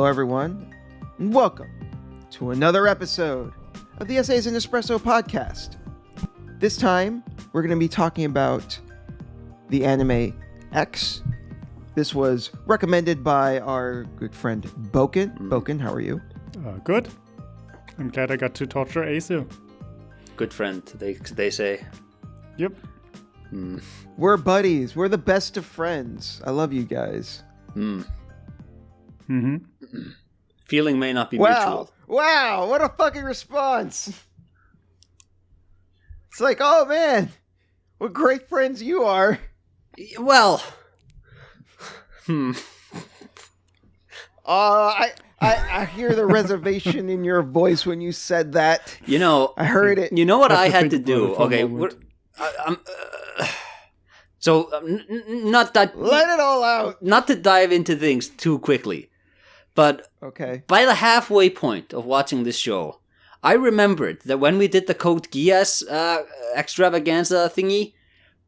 Hello, everyone, and welcome to another episode of the Essays in Espresso podcast. This time, we're going to be talking about the anime X. This was recommended by our good friend Boken. Boken, how are you? Good. I'm glad I got to torture Asu. Good friend, they say. Yep. We're buddies. We're the best of friends. I love you guys. Feeling may not be mutual. Wow, what a fucking response. It's like, oh man, what great friends you are. Well, I hear the reservation in your voice when you said that. you know, I heard it. You know what I to had to think do? about it for a Okay, moment. not that. Let it all out. Not to dive into things too quickly, but Okay. by the halfway point of watching this show, I remembered that when we did the Code Geass extravaganza thingy,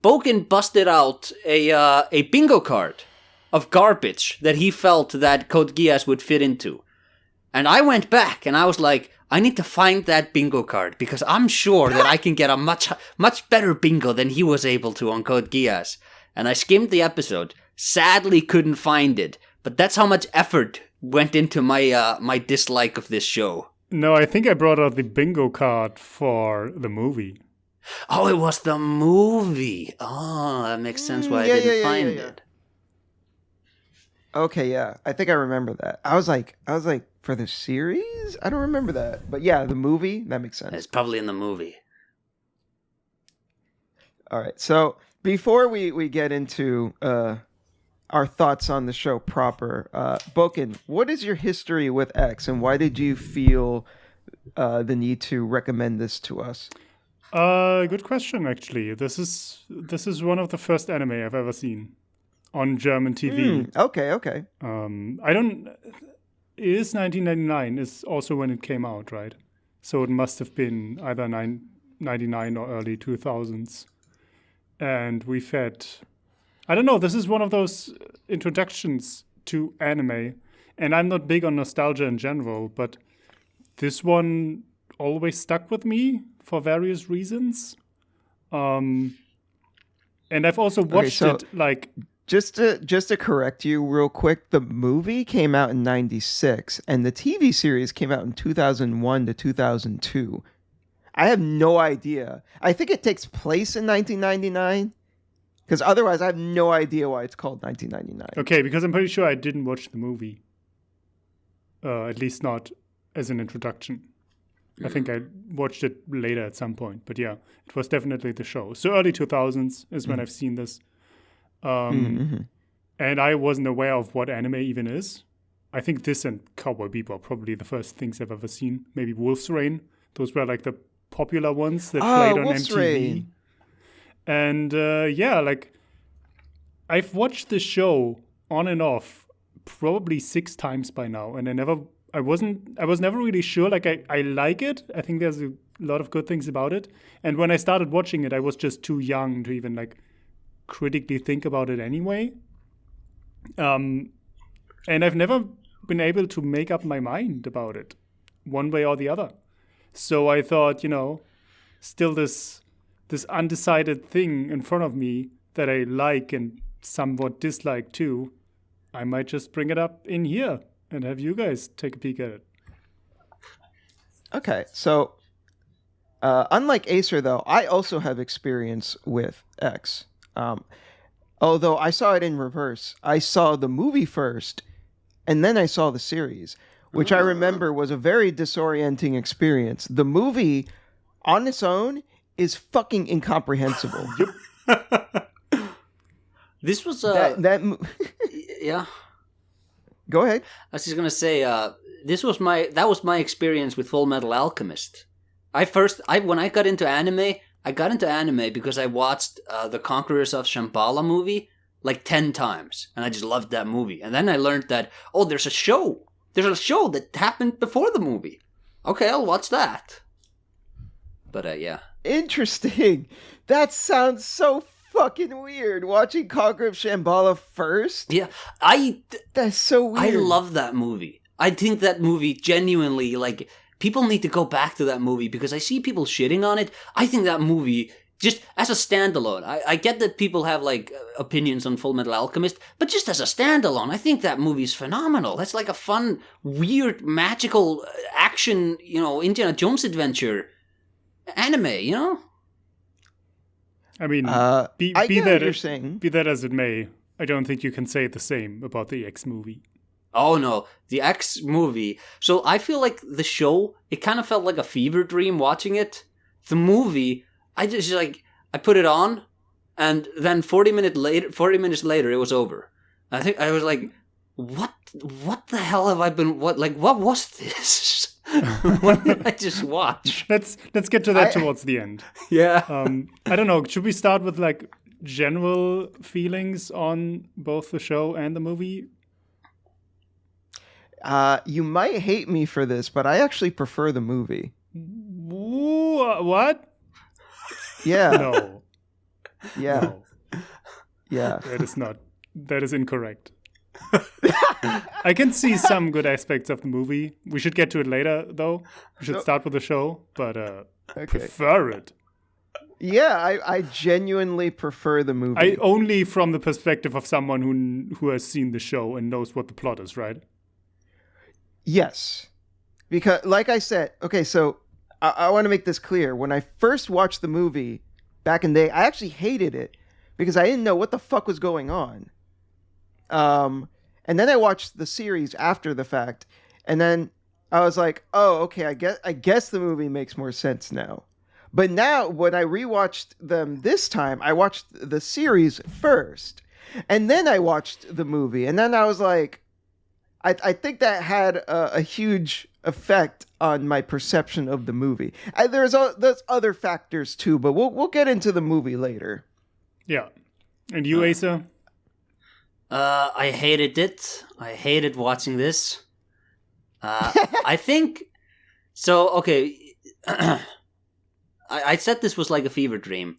Boken busted out a bingo card of garbage that he felt that Code Geass would fit into. And I went back and I was like, I need to find that bingo card because I'm sure that I can get a much better bingo than he was able to on Code Geass. And I skimmed the episode, sadly couldn't find it, but that's how much effort went into my dislike of this show. No, I think I brought out the bingo card for the movie. Oh, it was the movie. Oh, that makes sense why I didn't find it. Okay, yeah. I think I remember that. I was like, for the series? I don't remember that. But yeah, the movie, that makes sense. It's probably in the movie. All right. So before we get into our thoughts on the show proper, Boken, what is your history with X and why did you feel the need to recommend this to us? Good question, actually. This is one of the first anime I've ever seen on German TV. Okay. It is 1999 is also when it came out, right? So it must have been either 99 or early 2000s. And we've had, I don't know, this is one of those introductions to anime. And I'm not big on nostalgia in general, but this one always stuck with me for various reasons. And I've also watched it like... Just to correct you real quick, the movie came out in 96 and the TV series came out in 2001 to 2002. I have no idea. I think it takes place in 1999 because otherwise I have no idea why it's called 1999. Okay, because I'm pretty sure I didn't watch the movie. At least not as an introduction. I think I watched it later at some point. But yeah, it was definitely the show. So early 2000s is when I've seen this. And I wasn't aware of what anime even is. I think this and Cowboy Bebop are probably the first things I've ever seen. Maybe Wolf's Rain. Those were like the popular ones that played on Wolf's MTV. Rain. And I've watched the show on and off probably 6 times by now, and I was never really sure. Like I like it. I think there's a lot of good things about it. And when I started watching it, I was just too young to even like critically think about it anyway. And I've never been able to make up my mind about it one way or the other. So I thought, still this undecided thing in front of me that I like and somewhat dislike too, I might just bring it up in here and have you guys take a peek at it. Okay, so unlike Acer though, I also have experience with X. Although I saw it in reverse. I saw the movie first, and then I saw the series, which I remember was a very disorienting experience. The movie, on its own, is fucking incomprehensible. This was yeah. Go ahead. I was just gonna say, that was my experience with Full Metal Alchemist. When I got into anime because I watched the Conquerors of Shambhala movie like 10 times, and I just loved that movie. And then I learned that there's a show that happened before the movie. Okay, I'll watch that. But yeah, interesting. That sounds so fucking weird. Watching Conqueror of Shambhala first. Yeah, that's so weird. I love that movie. I think that movie genuinely, like, people need to go back to that movie because I see people shitting on it. I think that movie, just as a standalone, I get that people have, like, opinions on Full Metal Alchemist, but just as a standalone, I think that movie's phenomenal. That's like a fun, weird, magical action, Indiana Jones adventure anime, I mean, I be get what that you're saying. be that as it may, I don't think you can say the same about the X movie. Oh no, the X movie. So I feel like the show, it kind of felt like a fever dream watching it. The movie, I put it on, and then 40 minutes later, it was over. I think I was like, what the hell have I been, what was this? What did I just watch? Let's get to that towards the end. Yeah. I don't know. Should we start with like general feelings on both the show and the movie? You might hate me for this, but I actually prefer the movie. What? Yeah. No. Yeah. No. Yeah. That is incorrect. I can see some good aspects of the movie. We should get to it later, though. We should start with the show, but prefer it. Yeah, I genuinely prefer the movie. Only from the perspective of someone who has seen the show and knows what the plot is, right? Yes. Because, like I said, okay, so I want to make this clear. When I first watched the movie back in the day, I actually hated it because I didn't know what the fuck was going on. And then I watched the series after the fact, and then I was like, oh, okay, I guess the movie makes more sense now. But now, when I rewatched them this time, I watched the series first, and then I watched the movie, and then I was like, I think that had a huge effect on my perception of the movie. There's other factors too, but we'll get into the movie later. Yeah. And you, Asa? I hated it. I hated watching this. I think so. Okay, I said this was like a fever dream.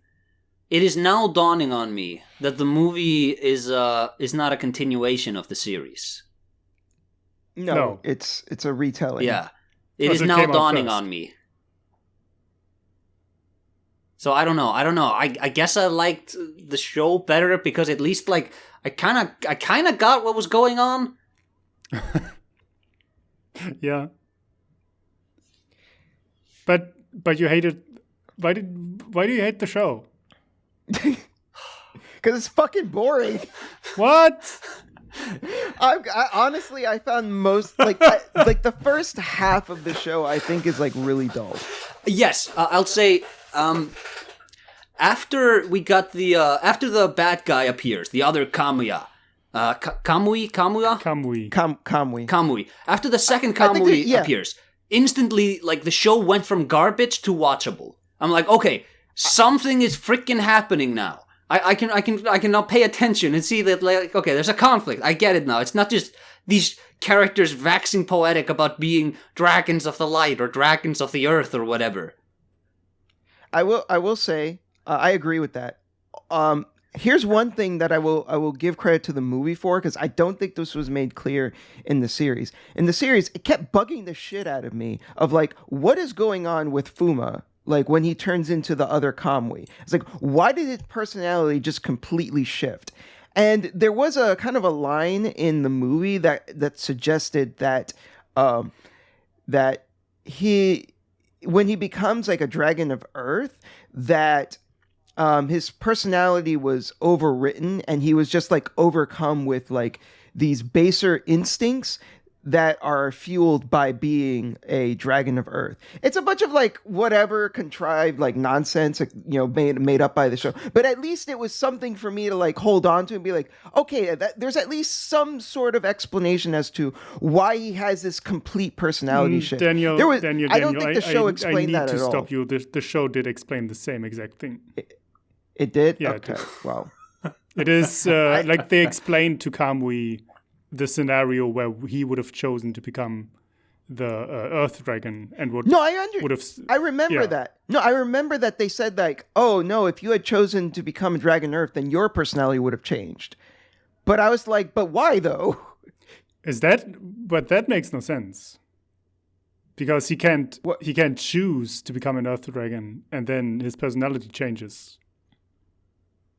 It is now dawning on me that the movie is not a continuation of the series. No. It's a retelling. Yeah, it is now dawning on me. So I don't know. I guess I liked the show better because at least like I kind of got what was going on. Yeah. But you hated. Why do you hate the show? Because it's fucking boring. What? I honestly, I found most like the first half of the show I think is like really dull. Yes, I'll say. After we got after the bad guy appears, the other Kamui. After the second Kamui appears, instantly, like, the show went from garbage to watchable. I'm like, okay, something is freaking happening now. I can now pay attention and see that, like, okay, there's a conflict. I get it now. It's not just these characters waxing poetic about being dragons of the light or dragons of the earth or whatever. I will say I agree with that. Here's one thing that I will give credit to the movie for, because I don't think this was made clear in the series. In the series, it kept bugging the shit out of me of like, what is going on with Fuma? Like when he turns into the other Kamui. It's like, why did his personality just completely shift? And there was a kind of a line in the movie that suggested that that when he becomes like a dragon of Earth, that his personality was overwritten and he was just like overcome with like these baser instincts that are fueled by being a dragon of Earth. It's a bunch of like whatever contrived like nonsense, made up by the show. But at least it was something for me to like hold on to and be like, okay, there's at least some sort of explanation as to why he has this complete personality shift. Daniel, I don't think the show explained that at all. I need to stop you. The show did explain the same exact thing. It did? Yeah, okay. Wow. It is like they explained to Kamui the scenario where he would have chosen to become the Earth Dragon and would have. I remember that. No, I remember that they said like, oh no, if you had chosen to become a Dragon Earth, then your personality would have changed. But I was like, but why though? But that makes no sense. Because he can't What? he can't choose to become an Earth Dragon, and then his personality changes.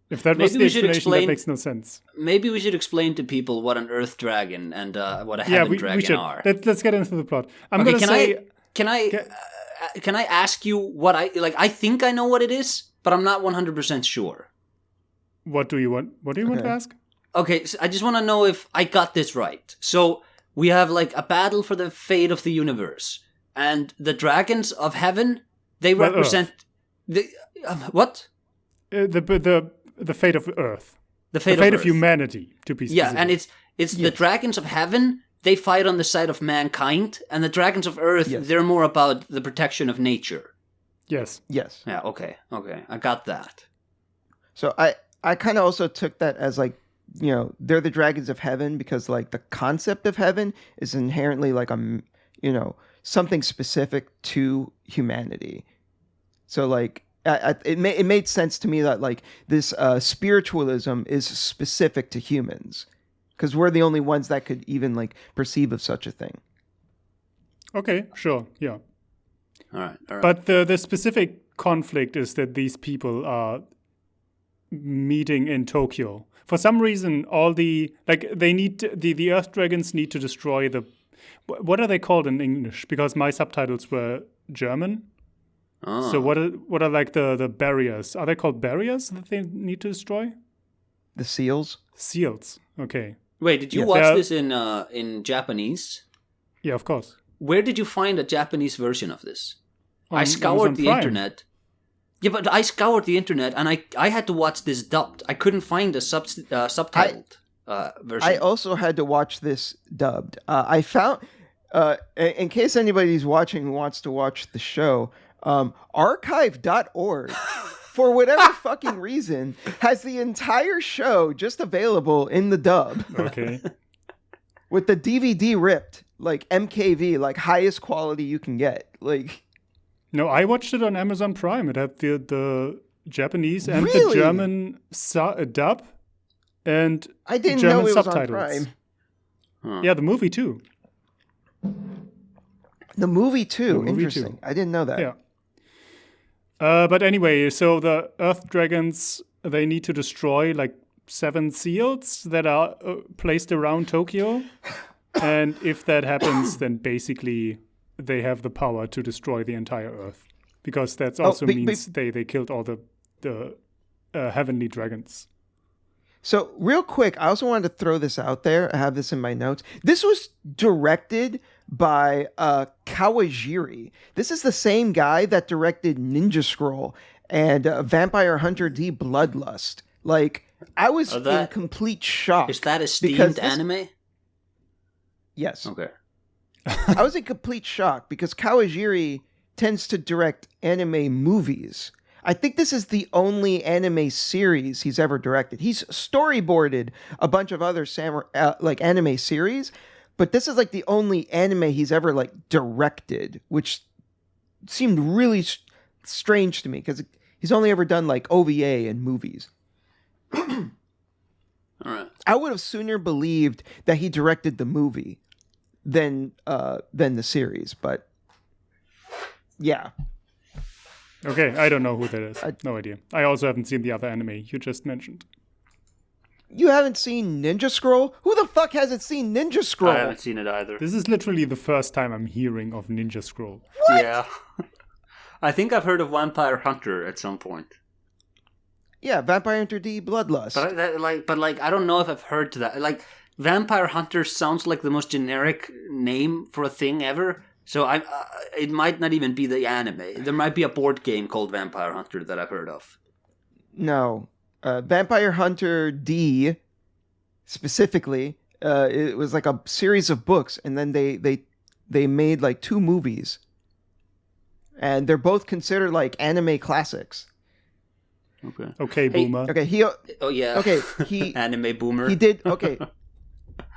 If that was Maybe the we should explanation, that makes no sense. Maybe we should explain to people what an Earth Dragon and what a Yeah, Heaven we Dragon should. are. Let's get into the plot. I'm Okay, gonna say. can I ask you what I like? I think I know what it is, but I'm not 100% sure. What do you want? What do you want to Okay. ask? Okay, so I just want to know if I got this right. So we have like a battle for the fate of the universe, and the dragons of heaven, they Well, represent the what? The fate of Earth. The fate, The fate of Earth. humanity, to be specific. Yeah, and it's the Yes. dragons of heaven. They fight on the side of mankind, and the dragons of earth. Yes. They're more about the protection of nature. Yes. Yes. Yeah. Okay. I got that. So I kind of also took that as like, they're the dragons of heaven because like the concept of heaven is inherently like something specific to humanity. So like it made sense to me that like this spiritualism is specific to humans because we're the only ones that could even like perceive of such a thing. Okay, sure, yeah. All right. But the specific conflict is that these people are meeting in Tokyo. For some reason, they need the Earth Dragons need to destroy the. What are they called in English? Because my subtitles were German. Oh. So what are like the barriers? Are they called barriers that they need to destroy? The seals. Seals. Okay. Wait, did you Yeah. watch They're- this in Japanese? Yeah, of course. Where did you find a Japanese version of this? I On scoured Amazon the Prime. internet. Yeah, but I scoured the internet and I had to watch this dubbed. I couldn't find a subtitled version. I also had to watch this dubbed. I found, in case anybody's watching who wants to watch the show, archive.org, for whatever fucking reason, has the entire show just available in the dub Okay. with the DVD ripped, like MKV, like highest quality you can get. Like, No, I watched it on Amazon Prime. It had the Japanese and the Really? German dub and I didn't German know it was subtitles. on Prime. Yeah, the movie too. The movie too. The movie Interesting. too. I didn't know that. Yeah. But anyway, so the Earth Dragons, they need to destroy like 7 seals that are placed around Tokyo. And if that happens, then basically they have the power to destroy the entire Earth. Because that also means they killed all the heavenly dragons. So, real quick, I also wanted to throw this out there. I have this in my notes. This was directed by Kawajiri. This is the same guy that directed Ninja Scroll and Vampire Hunter D Bloodlust. Like, I was in complete shock. Is that a because steamed this- anime? Yes. Okay. I was in complete shock because Kawajiri tends to direct anime movies. I think this is the only anime series he's ever directed. He's storyboarded a bunch of other like anime series, but this is like the only anime he's ever like directed, which seemed really strange to me because he's only ever done like OVA and movies. All right. I would have sooner believed that he directed the movie than the series, but yeah. Okay, I don't know who that is. No idea. I also haven't seen the other anime you just mentioned. You haven't seen Ninja Scroll? Who the fuck hasn't seen Ninja Scroll? I haven't seen it either. This is literally the first time I'm hearing of Ninja Scroll. Yeah. I think I've heard of Vampire Hunter at some point. Yeah, Vampire Hunter D Bloodlust. But I don't know if I've heard to that. Like, Vampire Hunter sounds like the most generic name for a thing ever. So it might not even be the anime. There might be a board game called Vampire Hunter that I've heard of. No. Vampire Hunter D, specifically, it was like a series of books, and then they made like 2 movies. And they're both considered like anime classics. Okay. Okay, boomer. Okay, Oh yeah. Okay, he Anime boomer. he did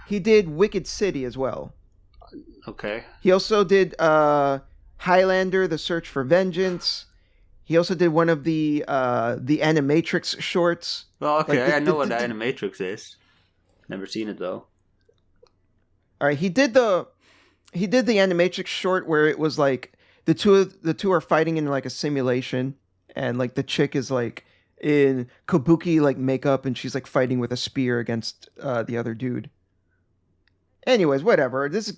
He did Wicked City as well. Okay. He also did Highlander: The Search for Vengeance. He also did one of the Animatrix shorts. Well, okay. Like I know what Animatrix is. Never seen it though. All right, he did the animatrix short where it was like the two are fighting in like a simulation, and like the chick is like in kabuki like makeup, and she's like fighting with a spear against the other dude. Anyways, whatever. This is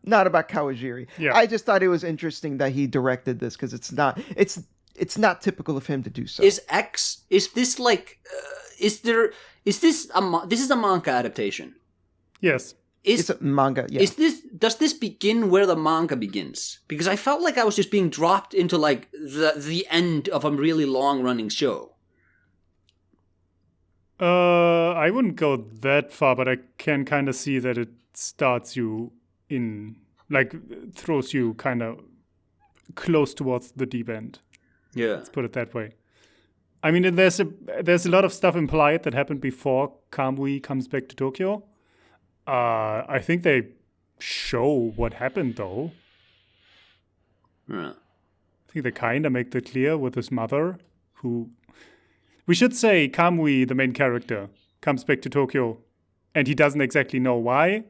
not about Kawajiri. Yeah. I just thought it was interesting that he directed this because it's not typical of him to do so. Is this like is this a manga adaptation? Yes. It's a manga. Yeah. Does this begin where the manga begins? Because I felt like I was just being dropped into like the end of a really long running show. I wouldn't go that far, but I can kind of see that it starts you in, like, throws you kind of close towards the deep end. Yeah. Let's put it that way. I mean, there's a lot of stuff implied that happened before Kamui comes back to Tokyo. I think they show what happened, though. Yeah. I think they kind of make that clear with his mother, who... We should say Kamui, the main character, comes back to Tokyo, and he doesn't exactly know why,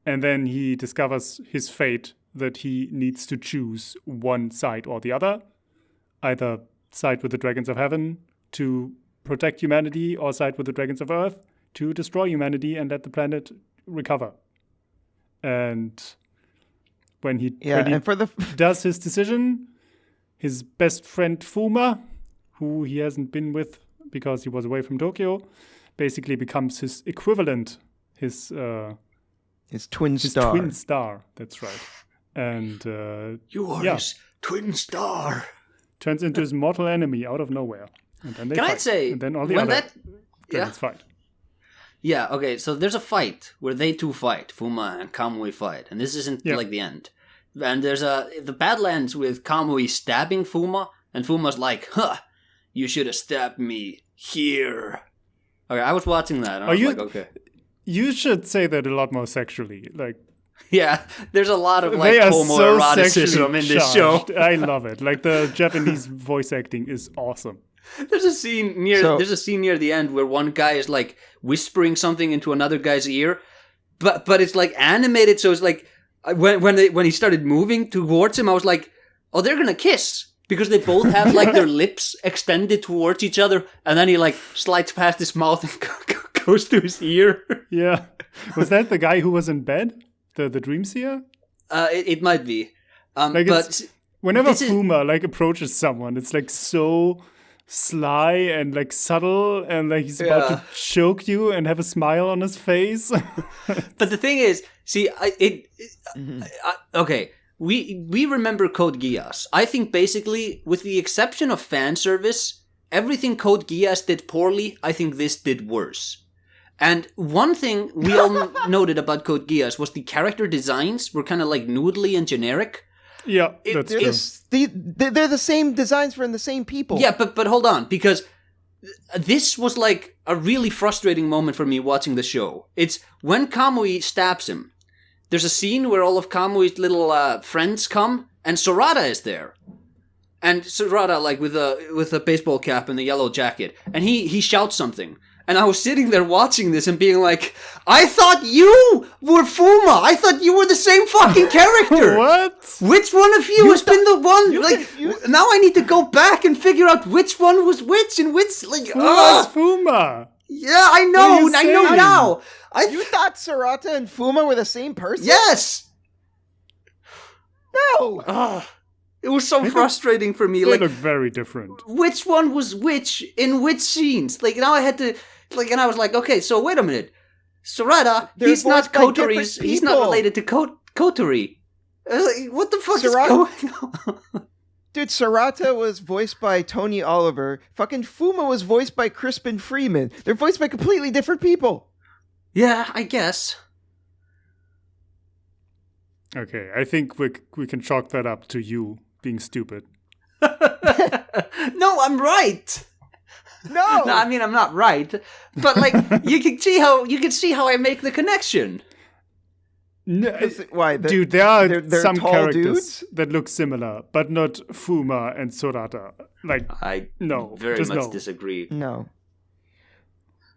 and then he discovers his fate, that he needs to choose one side or the other. Either side with the Dragons of Heaven to protect humanity, or side with the Dragons of Earth to destroy humanity and let the planet recover. And when he does his decision, his best friend Fuma, who he hasn't been with because he was away from Tokyo, basically becomes his equivalent, his twin star. Twin star, that's right. And you are his twin star. Turns into his mortal enemy out of nowhere. And then they Can fight. I say, and then all the other dragons fight. Yeah, okay, so there's a fight where they two fight, Fuma and Kamui fight, and this isn't like the end. And there's the battle ends with Kamui stabbing Fuma, and Fuma's like, "Huh, you should have stabbed me here." Okay, I was watching that, and I was like, okay. You should say that a lot more sexually, like. Yeah, there's a lot of like homoeroticism in this show. I love it. Like the Japanese voice acting is awesome. There's a scene near the end where one guy is like whispering something into another guy's ear, but it's like animated, so it's like when he started moving towards him, I was like, oh, they're gonna kiss. Because they both have like their lips extended towards each other, and then he like slides past his mouth and goes to his ear. Yeah. Was that the guy who was in bed? The dream seer? It might be. But whenever Fuma like approaches someone, it's like so sly and like subtle, and like he's about to choke you and have a smile on his face. But the thing is, see, okay. We remember Code Geass. I think basically, with the exception of fan service, everything Code Geass did poorly, I think this did worse. And one thing we all noted about Code Geass was the character designs were kind of like noodly and generic. Yeah, that's true. They're the same designs from the same people. Yeah, but hold on, because this was like a really frustrating moment for me watching the show. It's when Kamui stabs him. There's a scene where all of Kamui's little friends come, and Sorata is there. And Sorata, like, with a baseball cap and the yellow jacket. And he shouts something. And I was sitting there watching this and being like, I thought you were Fuma! I thought you were the same fucking character! What? Which one of you has been the one? Now I need to go back and figure out which one was which and which... Like, Fuma's Fuma! Yeah, I know now! You thought Sorata and Fuma were the same person? Yes! No! It was so frustrating for me. They like, look very different. Which one was which in which scenes? Like, now I had to... Like, and I was like, okay, so wait a minute. Sorata, he's not Kotori's... He's not related to Kotori. I was like, what the fuck is going on? Dude, Sorata was voiced by Tony Oliver. Fucking Fuma was voiced by Crispin Freeman. They're voiced by completely different people. Yeah, I guess. Okay, I think we can chalk that up to you being stupid. No, I'm right. No, I mean, I'm not right, but like you can see how I make the connection. No, why, dude? There are they're some tall characters dudes? that look similar, but not Fuma and Sorata. Like, I no, very just much no. disagree. No.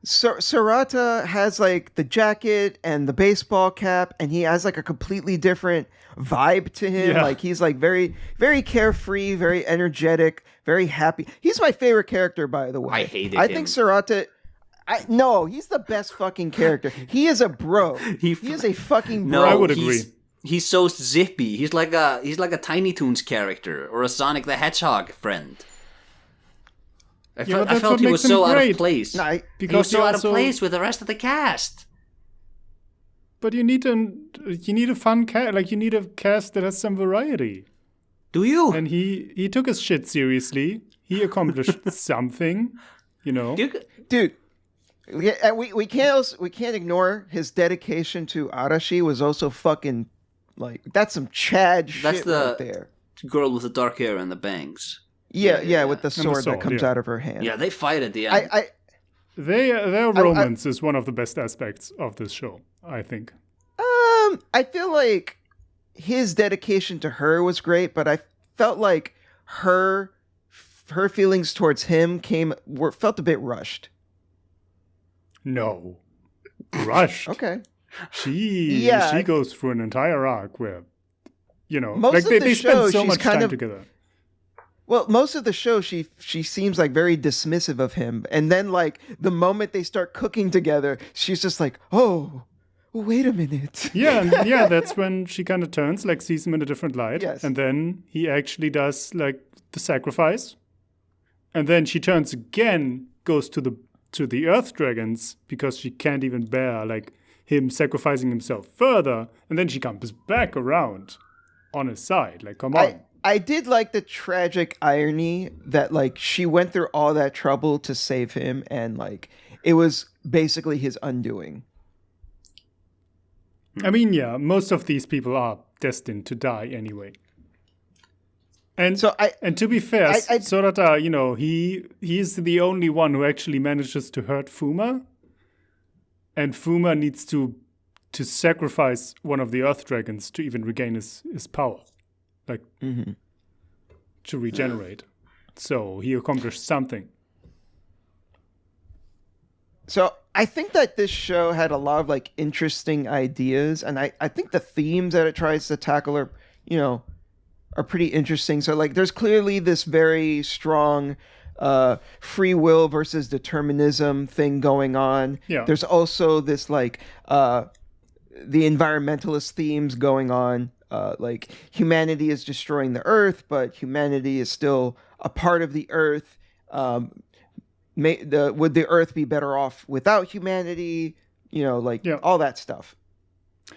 Sarata has like the jacket and the baseball cap, and he has like a completely different vibe to him. Yeah. Like he's like very, very carefree, very energetic, very happy. He's my favorite character, by the way. I hated I him. think Sarata. No, he's the best fucking character. He is a bro. He is a fucking bro. No, I would agree. He's so zippy. He's like a Tiny Toons character or a Sonic the Hedgehog friend. I but that's felt what he makes was him so out of great. place. No, He was Because so he out of also- place with the rest of the cast. But you need a fun cast. Like you need a cast that has some variety. Do you? And he took his shit seriously. He accomplished something. You know. Dude. Yeah, we can't ignore his dedication to Arashi was also fucking like that's some Chad shit That's the- right there. Girl with the dark hair and the bangs. Yeah, with the the sword that sword, comes yeah. out of her hand. Yeah, they fight at the end. Their romance is one of the best aspects of this show, I think. I feel like his dedication to her was great, but I felt like her feelings towards him felt a bit rushed. No. Rushed. Okay. She goes through an entire arc where, Most like of they the spend show, so she's much kind time of- together. Well, most of the show, she seems like very dismissive of him, and then like the moment they start cooking together, she's just like, "Oh, wait a minute." Yeah, and that's when she kind of turns, like sees him in a different light. Yes. And then he actually does like the sacrifice. And then she turns again, goes to the Earth Dragons because she can't even bear like him sacrificing himself further. And then she comes back around on his side. Like, come on. I did like the tragic irony that like she went through all that trouble to save him, and like it was basically his undoing. I mean, yeah, most of these people are destined to die anyway. And So and to be fair, I- Sorata, he's the only one who actually manages to hurt Fuma. And Fuma needs to sacrifice one of the Earth Dragons to even regain his power. Like, to regenerate. So he accomplished something. So I think that this show had a lot of like interesting ideas, and I think the themes that it tries to tackle are pretty interesting. So like there's clearly this very strong free will versus determinism thing going on. Yeah. There's also this like the environmentalist themes going on. Like humanity is destroying the earth, but humanity is still a part of the earth. Would the earth be better off without humanity? All that stuff.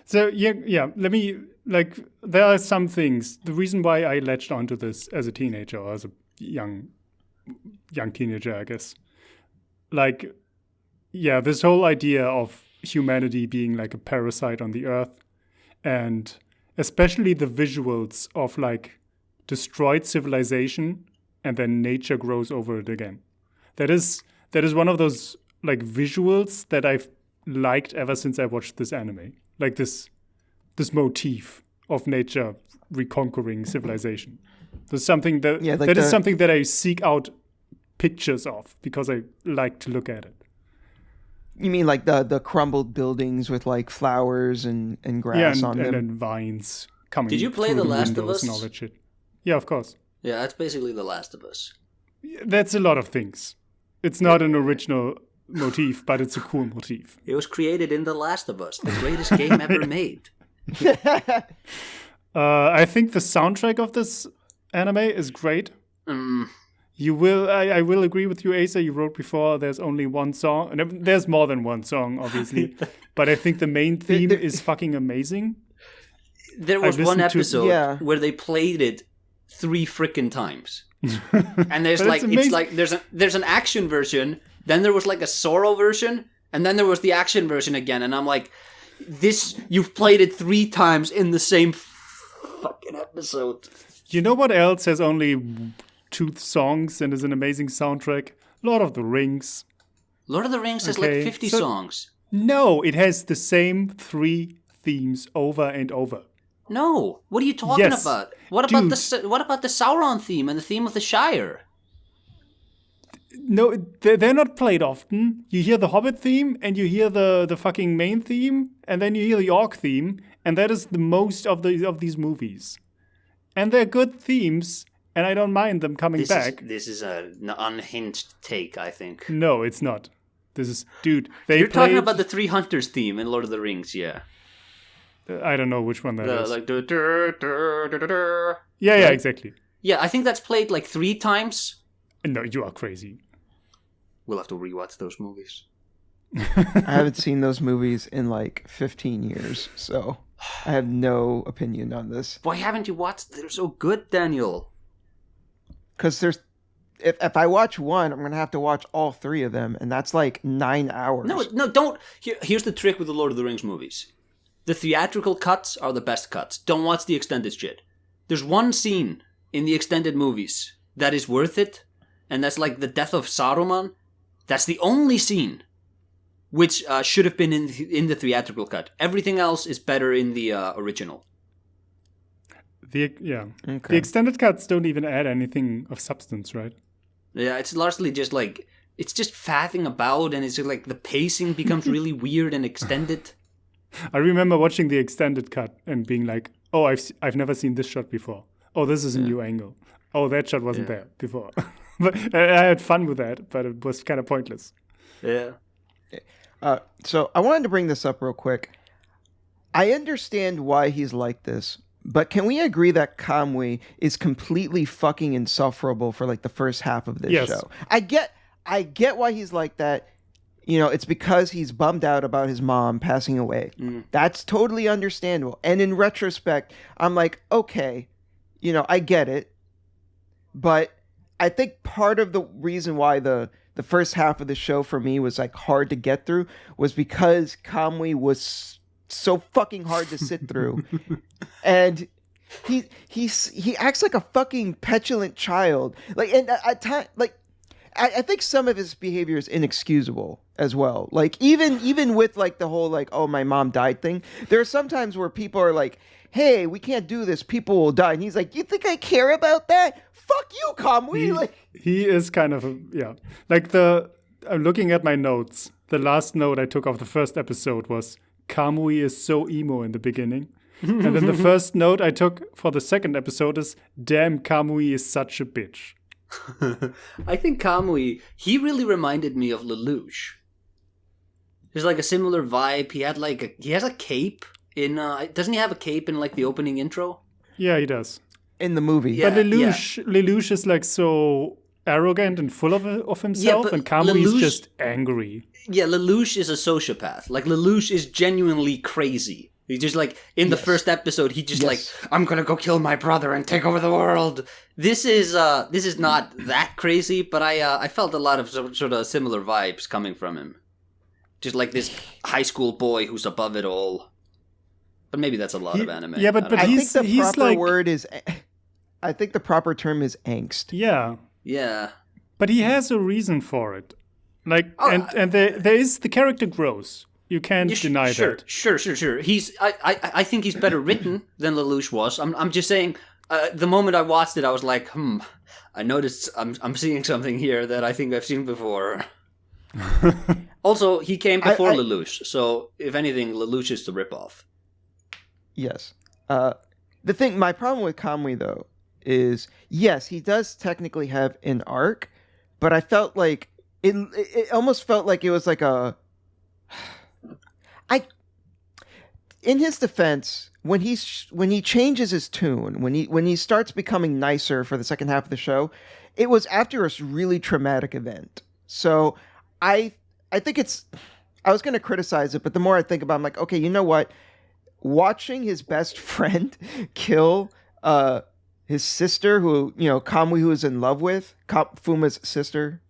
So let me there are some things. The reason why I latched onto this as a teenager or as a young teenager, I guess. This whole idea of humanity being like a parasite on the earth, and especially the visuals of like destroyed civilization and then nature grows over it again. That is one of those like visuals that I've liked ever since I watched this anime. Like this motif of nature reconquering civilization. There's something that is something that I seek out pictures of because I like to look at it. You mean like the crumbled buildings with like flowers and grass on them? And vines coming. Did you play through The Last of windows Us? and all that shit? Yeah, of course. Yeah, that's basically The Last of Us. That's a lot of things. It's not an original motif, but it's a cool motif. It was created in The Last of Us, the greatest game ever made. I think the soundtrack of this anime is great. I will agree with you, Asa. You wrote before there's only one song. And there's more than one song, obviously. But I think the main theme is fucking amazing. There was I've one listened to- episode where they played it 3 frickin' times. And there's But like it's it's amazing. like there's an action version, then there was like a sorrow version, and then there was the action version again, and I'm like, you've played it 3 times in the same fucking episode. You know what else has only 2 songs and is an amazing soundtrack? Lord of the Rings. Lord of the Rings has like Okay, 50 so- songs. No, it has the same 3 themes over and over. No, what are you talking Yes, about? What about the Sauron theme and the theme of the Shire? No, they're not played often. You hear the Hobbit theme, and you hear the fucking main theme, and then you hear the Orc theme, and that is the most of these movies. And they're good themes, and I don't mind them coming back. This is an unhinged take, I think. No, it's not. This is, dude. You're talking about the Three Hunters theme in Lord of the Rings, yeah. I don't know which one that is. Like Yeah, exactly. Yeah, I think that's played like 3 times. No, you are crazy. We'll have to rewatch those movies. I haven't seen those movies in like 15 years, so I have no opinion on this. Why haven't you watched? They're so good, Daniel. Because if I watch one, I'm gonna have to watch all 3 of them, and that's like 9 hours. No, don't. Here's the trick with the Lord of the Rings movies. The theatrical cuts are the best cuts. Don't watch the extended shit. There's one scene in the extended movies that is worth it, and that's like the death of Saruman. That's the only scene which should have been in the theatrical cut. Everything else is better in the original. The extended cuts don't even add anything of substance, right? Yeah, it's largely just like it's just faffing about, and it's like the pacing becomes really weird and extended. I remember watching the extended cut and being like, "Oh, I've never seen this shot before. Oh, this is a new angle. Oh, that shot wasn't there before." But I had fun with that, but it was kind of pointless. Yeah. So I wanted to bring this up real quick. I understand why he's like this, but can we agree that Kamui is completely fucking insufferable for like the first half of this show? I get why he's like that. You know, it's because he's bummed out about his mom passing away. That's totally understandable. And in retrospect, I'm like, okay, you know, I get it. But I think part of the reason why the first half of the show for me was like hard to get through was because Kamui was so fucking hard to sit through. And he acts like a fucking petulant child. Like, and at time, like, I think some of his behavior is inexcusable as well. Like even with like the whole like, oh, my mom died thing, there are some times where people are like, hey, we can't do this, people will die, and he's like, you think I care about that? Fuck you, Kamui. He is kind of like I'm looking at my notes. The last note I took of the first episode was Kamui is so emo in the beginning. And then the first note I took for the second episode is, damn, Kamui is such a bitch. I think Kamui, he really reminded me of Lelouch. There's like a similar vibe. He has a cape in doesn't he have a cape in like the opening intro? Yeah, he does. In the movie. Yeah, but Lelouch is like so arrogant and full of himself, and Kamui is just angry. Yeah, Lelouch is a sociopath. Like, Lelouch is genuinely crazy. He just, like, in the first episode, he just, like, I'm gonna go kill my brother and take over the world. This is not that crazy, but I felt a lot of sort of similar vibes coming from him. Just like this high school boy who's above it all. But maybe that's a lot of anime. Yeah, but I think the proper word is... I think the proper term is angst. Yeah. Yeah. But he has a reason for it. Like, and there is, the character grows. You can't deny that. Sure. I think he's better written than Lelouch was. I'm just saying, the moment I watched it, I was like, I noticed I'm seeing something here that I think I've seen before. Also, he came before Lelouch, so if anything, Lelouch is the ripoff. Yes. My problem with Kamui, though, is, yes, he does technically have an arc, but I felt like it almost felt like it was like in his defense, when he changes his tune, when he starts becoming nicer for the second half of the show, it was after a really traumatic event. So I think I was going to criticize it, but the more I think about it, I'm like, okay, you know what? Watching his best friend kill his sister, who, you know, Kamui, who is in love with, Fuma's sister,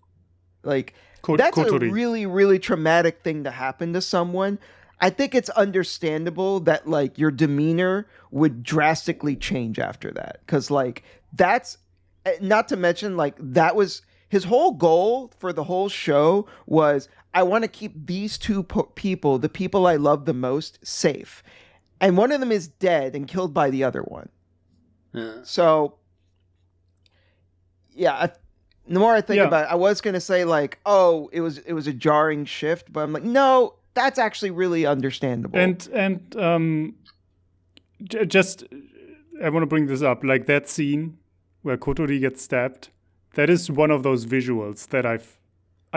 like, that's Kotori. A really, really traumatic thing to happen to someone. I think it's understandable that, like, your demeanor would drastically change after that. Because, like, that's, not to mention, like, that was, his whole goal for the whole show was, I want to keep these two people, the people I love the most, safe. And one of them is dead and killed by the other one. Yeah. So, yeah, the more I think Yeah. about it, I was gonna say like, oh, it was a jarring shift, but I'm like, no, that's actually really understandable. And just I want to bring this up, like that scene where Kotori gets stabbed. That is one of those visuals that I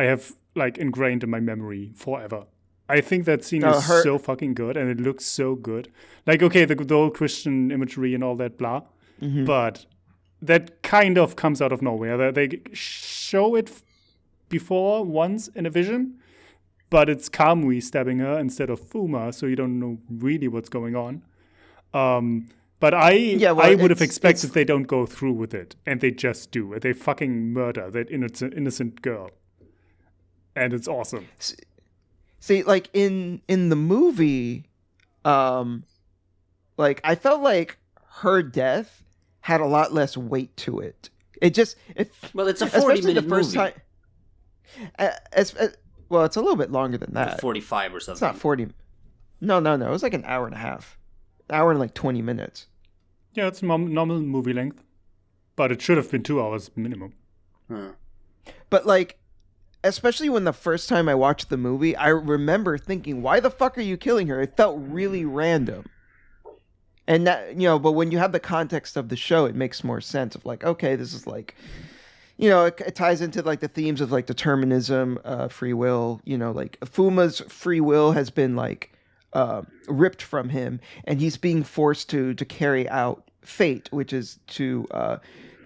have like ingrained in my memory forever. I think that scene is so fucking good, and it looks so good. Like, okay, the whole Christian imagery and all that, blah, but that kind of comes out of nowhere. They show it before once in a vision, but it's Kamui stabbing her instead of Fuma, so you don't know really what's going on. But I would have expected they don't go through with it, and they just do. They fucking murder that innocent girl, and it's awesome. See, like in the movie, like I felt like her death had a lot less weight to it. It's a 40-minute movie. Time, well, it's a little bit longer than that. 45 or something. It's not 40. No. It was like an hour and a half. An hour and like 20 minutes. Yeah, it's normal movie length, but it should have been 2 hours minimum. But like, especially when the first time I watched the movie, I remember thinking, why the fuck are you killing her? It felt really random. And that, but when you have the context of the show, it makes more sense of like, okay, this is like, it ties into like the themes of like determinism, free will, like Fuma's free will has been like ripped from him, and he's being forced to carry out fate, which is to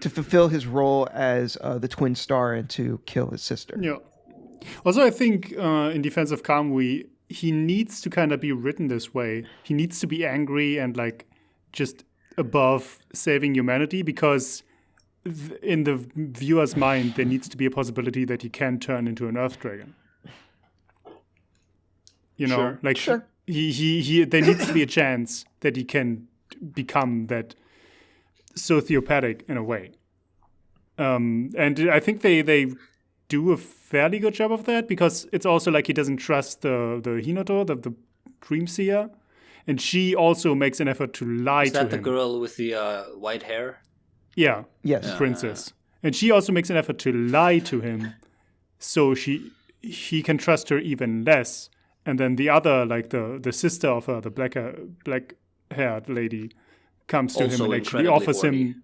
fulfill his role as the twin star and to kill his sister. Yeah. Also, I think in defense of Kamui, he needs to kind of be written this way. He needs to be angry and like just above saving humanity, because in the viewer's mind, there needs to be a possibility that he can turn into an Earth Dragon. Sure. Like sure. He there needs to be a chance that he can become that sociopathic in a way. And I think they do a fairly good job of that, because it's also like he doesn't trust the Hinoto, the dream seer, and she also makes an effort to lie to him. Is that the girl with the white hair? Yeah. Yes. The princess. And she also makes an effort to lie to him, so he can trust her even less. And then the other, like the sister of her, the black-haired lady, comes to Also him and actually offers him,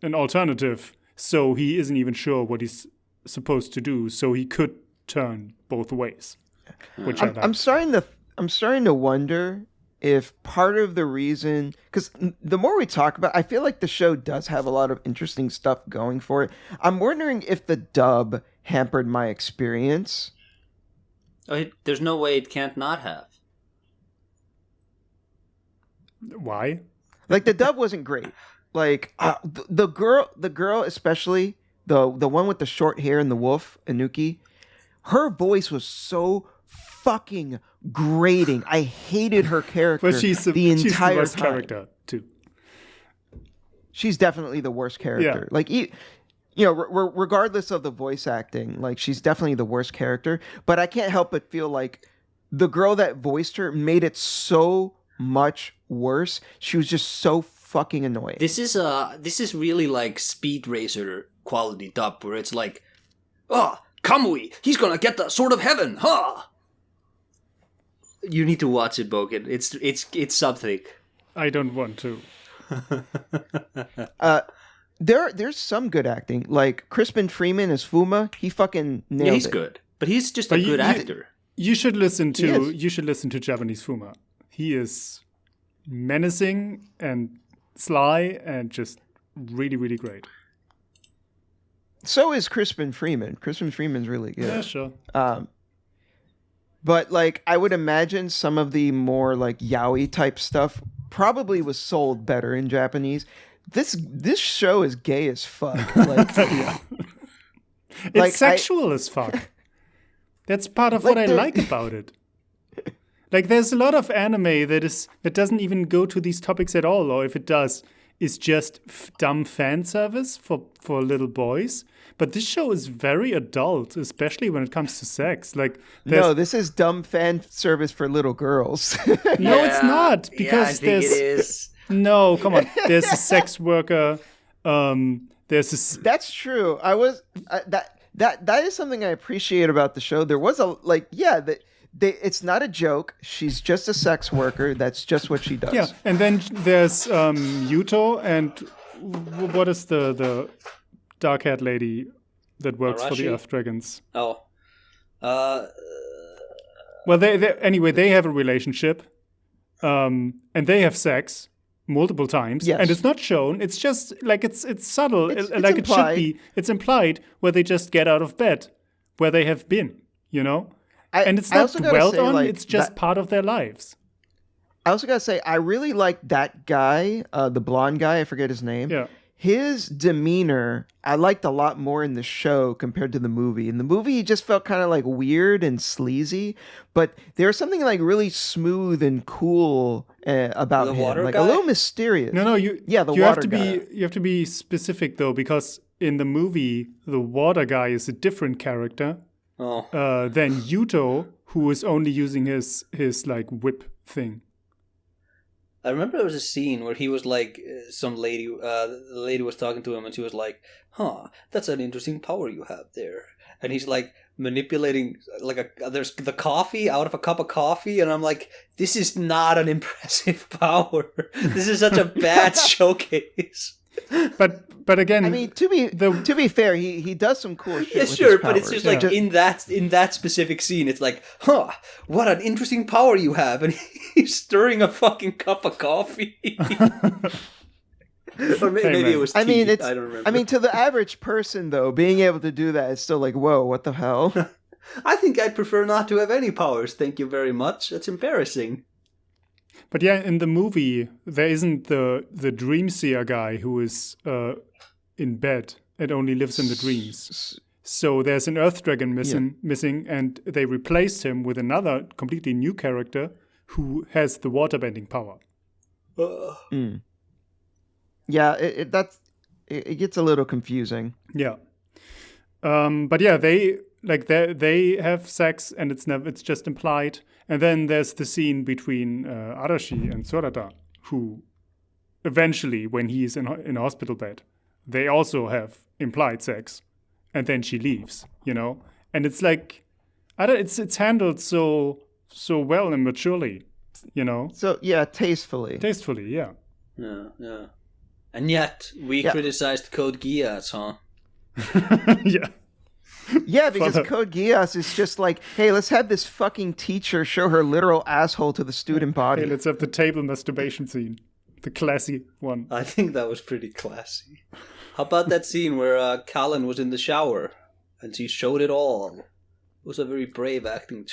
an alternative. So he isn't even sure what he's supposed to do. So he could turn both ways. Which I'm starting to wonder if part of the reason, because the more we talk about, I feel like the show does have a lot of interesting stuff going for it. I'm wondering if the dub hampered my experience. Oh, there's no way it can't not have. Why? Like the dub wasn't great. Like the girl especially, the one with the short hair and the wolf, Anuki, her voice was so fucking grating. I hated her character she's the entire she's the worst time. character too. She's definitely the worst character. Yeah. Like, regardless of the voice acting, like she's definitely the worst character. But I can't help but feel like the girl that voiced her made it so much worse. She was just so fucking annoying. This is really like Speed Racer quality dub, where it's like, Kamui, he's gonna get the sword of heaven, huh? You need to watch it, Boken. It's something. I don't want to. There's some good acting. Like Crispin Freeman as Fuma, he fucking nailed it. He's good, but he's just a good actor. You should listen to Japanese Fuma. He is menacing and sly and just really, really great. So is Crispin Freeman. Crispin Freeman's really good. Yeah, sure. But like I would imagine some of the more like yaoi type stuff probably was sold better in Japanese. This show is gay as fuck. Like, Yeah. It's sexual as fuck. That's part of what I like about it. Like, there's a lot of anime that doesn't even go to these topics at all, or if it does, is just dumb fan service for little boys. But this show is very adult, especially when it comes to sex. Like, no, this is dumb fan service for little girls. No, it's not, because I think it is. No, come on. There's a sex worker. There's there's this. That's true. That is something I appreciate about the show. There was it's not a joke. She's just a sex worker. That's just what she does. Yeah, and then there's Yuto, and what is the dark-haired lady that works for the Arashi? Earth Dragons? Oh. Well, they have a relationship, and they have sex multiple times, Yes. and it's not shown. It's just like it's subtle, It's like it should implied. be. It's implied where they just get out of bed, where they have been, and it's I not also gotta dwelt say, on. like, It's just part of their lives. I also gotta say, I really like that guy, the blonde guy. I forget his name. Yeah. His demeanor, I liked a lot more in the show compared to the movie. In the movie, he just felt kind of like weird and sleazy, but there was something like really smooth and cool about The him, water like guy? a little mysterious. No, the you have water to guy. be you have to be specific though, because in the movie the water guy is a different character Oh. than Yuto, who is only using his like whip thing. I remember there was a scene where he was like, some lady, the lady was talking to him and she was like, huh, that's an interesting power you have there. And he's like manipulating, there's the coffee out of a cup of coffee. And I'm like, this is not an impressive power. This is such a bad showcase. But again, I mean, to be fair, he does some cool shit. Yeah, with sure, his but it's powers. just like Yeah. in that specific scene, it's like, huh, what an interesting power you have, and he's stirring a fucking cup of coffee. Or maybe man. it was tea. I mean, I don't remember. to the average person though, being able to do that is still like, whoa, what the hell? I think I'd prefer not to have any powers. Thank you very much. That's embarrassing. but yeah, in the movie there isn't the dream seer guy who is in bed and only lives in the dreams. So there's an Earth Dragon missing, and they replaced him with another completely new character who has the waterbending power. Yeah, it gets a little confusing. Yeah. But yeah, they have sex, and it's just implied. And then there's the scene between Arashi and Sorata, who eventually, when he's in a hospital bed, they also have implied sex, and then she leaves. And it's like, it's handled so well and maturely. So yeah, tastefully. Tastefully, yeah. Yeah. And yet, we criticized Code Geass, huh? Yeah. Yeah, because Father. Code Geass is just like, hey, let's have this fucking teacher show her literal asshole to the student body. Hey, let's have the table masturbation scene. The classy one. I think that was pretty classy. How about that scene where Callan was in the shower and she showed it all? It was a very brave acting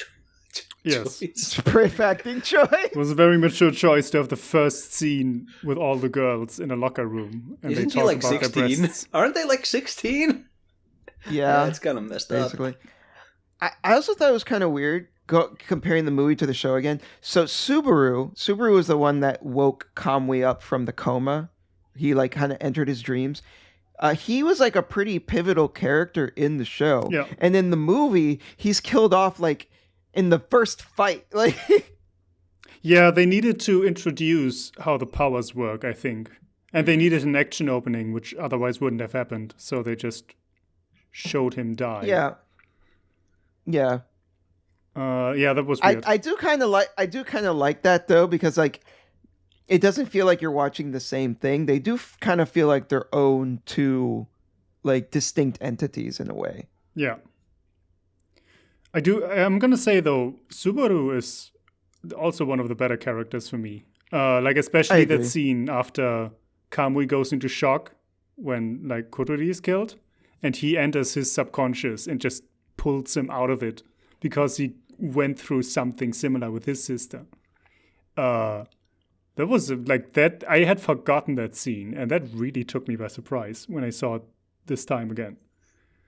Yes. choice. Brave acting choice. It was a very mature choice to have the first scene with all the girls in a locker room. And Isn't they she talk like about their 16? breasts. Aren't they like 16? Yeah, it's kind of messed up. basically. I also thought it was kind of weird comparing the movie to the show again. So Subaru was the one that woke Kamui up from the coma. He like kind of entered his dreams. He was like a pretty pivotal character in the show. Yeah. And in the movie, he's killed off like in the first fight. Like Yeah, they needed to introduce how the powers work, I think. And they needed an action opening, which otherwise wouldn't have happened. So they just showed him die. yeah. Yeah. Yeah, that was weird. I do kind of like that though, because like it doesn't feel like you're watching the same thing. They do kind of feel like their own two like distinct entities in a way. Yeah. I'm gonna say though, Subaru is also one of the better characters for me. Like especially that agree. scene after Kamui goes into shock when like Kotori is killed, and he enters his subconscious and just pulls him out of it because he went through something similar with his sister. That was like that. I had forgotten that scene, and that really took me by surprise when I saw it this time again.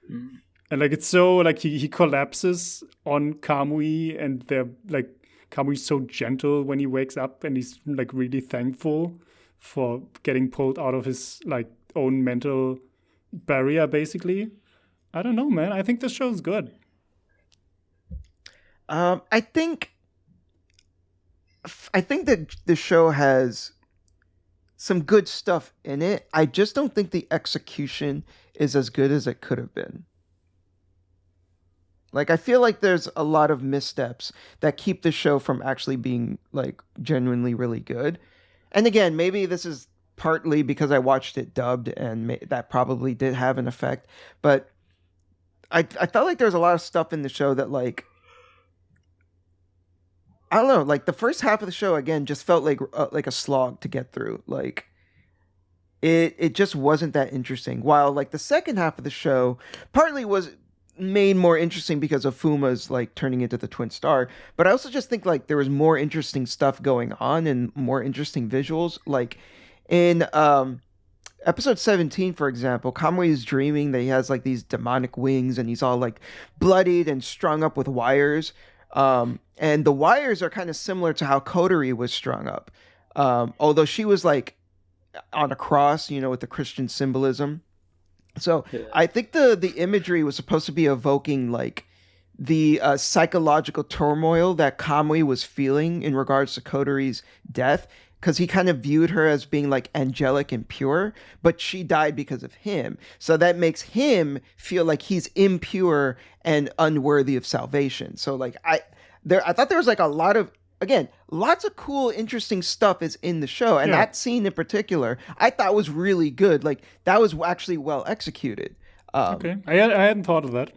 And like it's so like he collapses on Kamui, and they're like Kamui's so gentle when he wakes up, and he's like really thankful for getting pulled out of his like own mental barrier, basically. I don't know, man. I think this show's good. I think that the show has some good stuff in it. I just don't think the execution is as good as it could have been. Like, I feel like there's a lot of missteps that keep the show from actually being like genuinely really good. And again, maybe this is partly because I watched it dubbed, and that probably did have an effect. But I felt like there's a lot of stuff in the show that, like, I don't know, like the first half of the show again just felt like a slog to get through. Like it just wasn't that interesting. While like the second half of the show partly was made more interesting because of Fuma's like turning into the twin star, but I also just think like there was more interesting stuff going on and more interesting visuals. Like in episode 17, for example, Kamui is dreaming that he has like these demonic wings and he's all like bloodied and strung up with wires. And the wires are kind of similar to how Kotori was strung up. Although she was like on a cross, you know, with the Christian symbolism. So Yeah. I think the imagery was supposed to be evoking like the psychological turmoil that Kamui was feeling in regards to Kotori's death, because he kind of viewed her as being like angelic and pure, but she died because of him. So that makes him feel like he's impure and unworthy of salvation. So like I thought there was like a lot of, again, lots of cool, interesting stuff is in the show. And Yeah. that scene in particular, I thought was really good. Like that was actually well executed. Okay, I hadn't thought of that.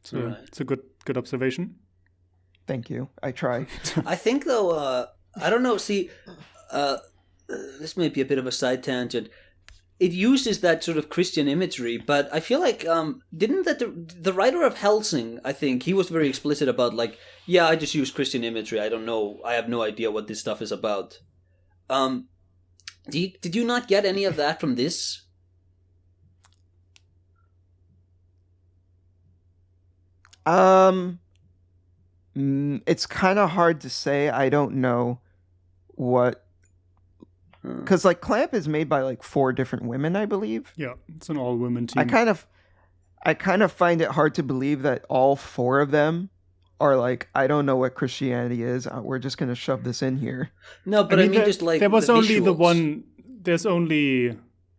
So Right. it's a good observation. Thank you. I try. I think though, I don't know. See, this may be a bit of a side tangent. It uses that sort of Christian imagery, but I feel like didn't that the writer of Helsing? I think he was very explicit about like, yeah, I just use Christian imagery. I don't know. I have no idea what this stuff is about. Did you not get any of that from this? It's kind of hard to say. I don't know what, because like Clamp is made by like 4 different women, I believe. Yeah, it's an all-women team. I kind of find it hard to believe that all 4 of them are like, I don't know what Christianity is. We're just gonna shove this in here. No, but I mean, just like there was the only the visuals. one. There's only.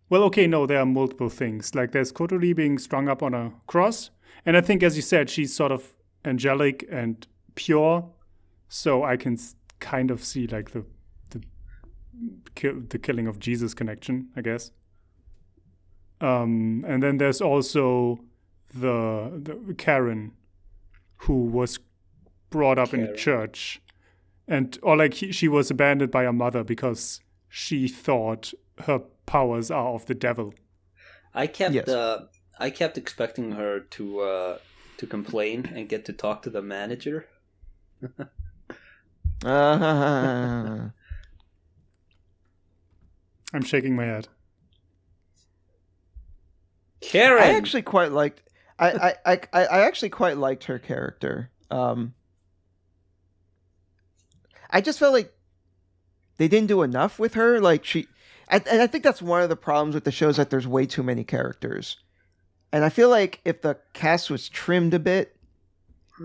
Well, okay, no, there are multiple things. Like there's Kotori being strung up on a cross, and I think, as you said, she's sort of angelic and pure. So I can kind of see like the killing of Jesus connection, I guess. And then there's also the Karen, who was brought up in Karen. a church, or like she was abandoned by her mother because she thought her powers are of the devil. I kept Yes. I kept expecting her to complain and get to talk to the manager. Uh, I'm shaking my head. Karen. I actually quite liked. I actually quite liked her character. I just felt like they didn't do enough with her. Like and I think that's one of the problems with the show is that there's way too many characters, and I feel like if the cast was trimmed a bit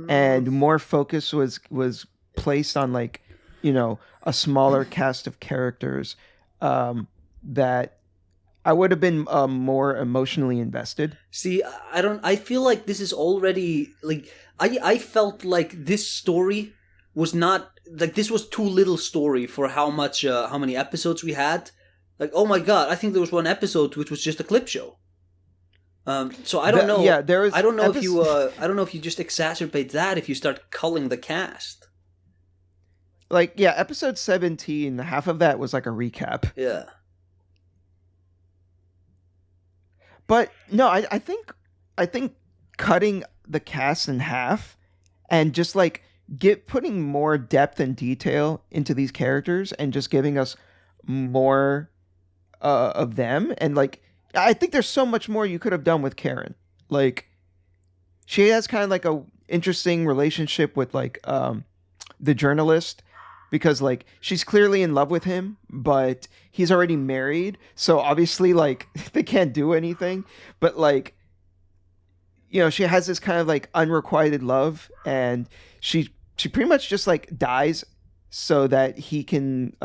and more focus was placed on like, you know, a smaller cast of characters, that I would have been more emotionally invested. See, I feel like this is already like I felt like this story was not like this was too little story for how many episodes we had. Like, oh my god, I think there was one episode which was just a clip show. So I don't know. Yeah, there was. I don't know if you just exacerbate that if you start culling the cast. Like, yeah, episode 17, half of that was like a recap. Yeah. But no, I think cutting the cast in half and just like putting more depth and detail into these characters and just giving us more of them, and like I think there's so much more you could have done with Karen. Like she has kind of like a interesting relationship with like the journalist, because like she's clearly in love with him, but he's already married, so obviously like they can't do anything. But like, you know, she has this kind of like unrequited love, and she pretty much just like dies so that he can,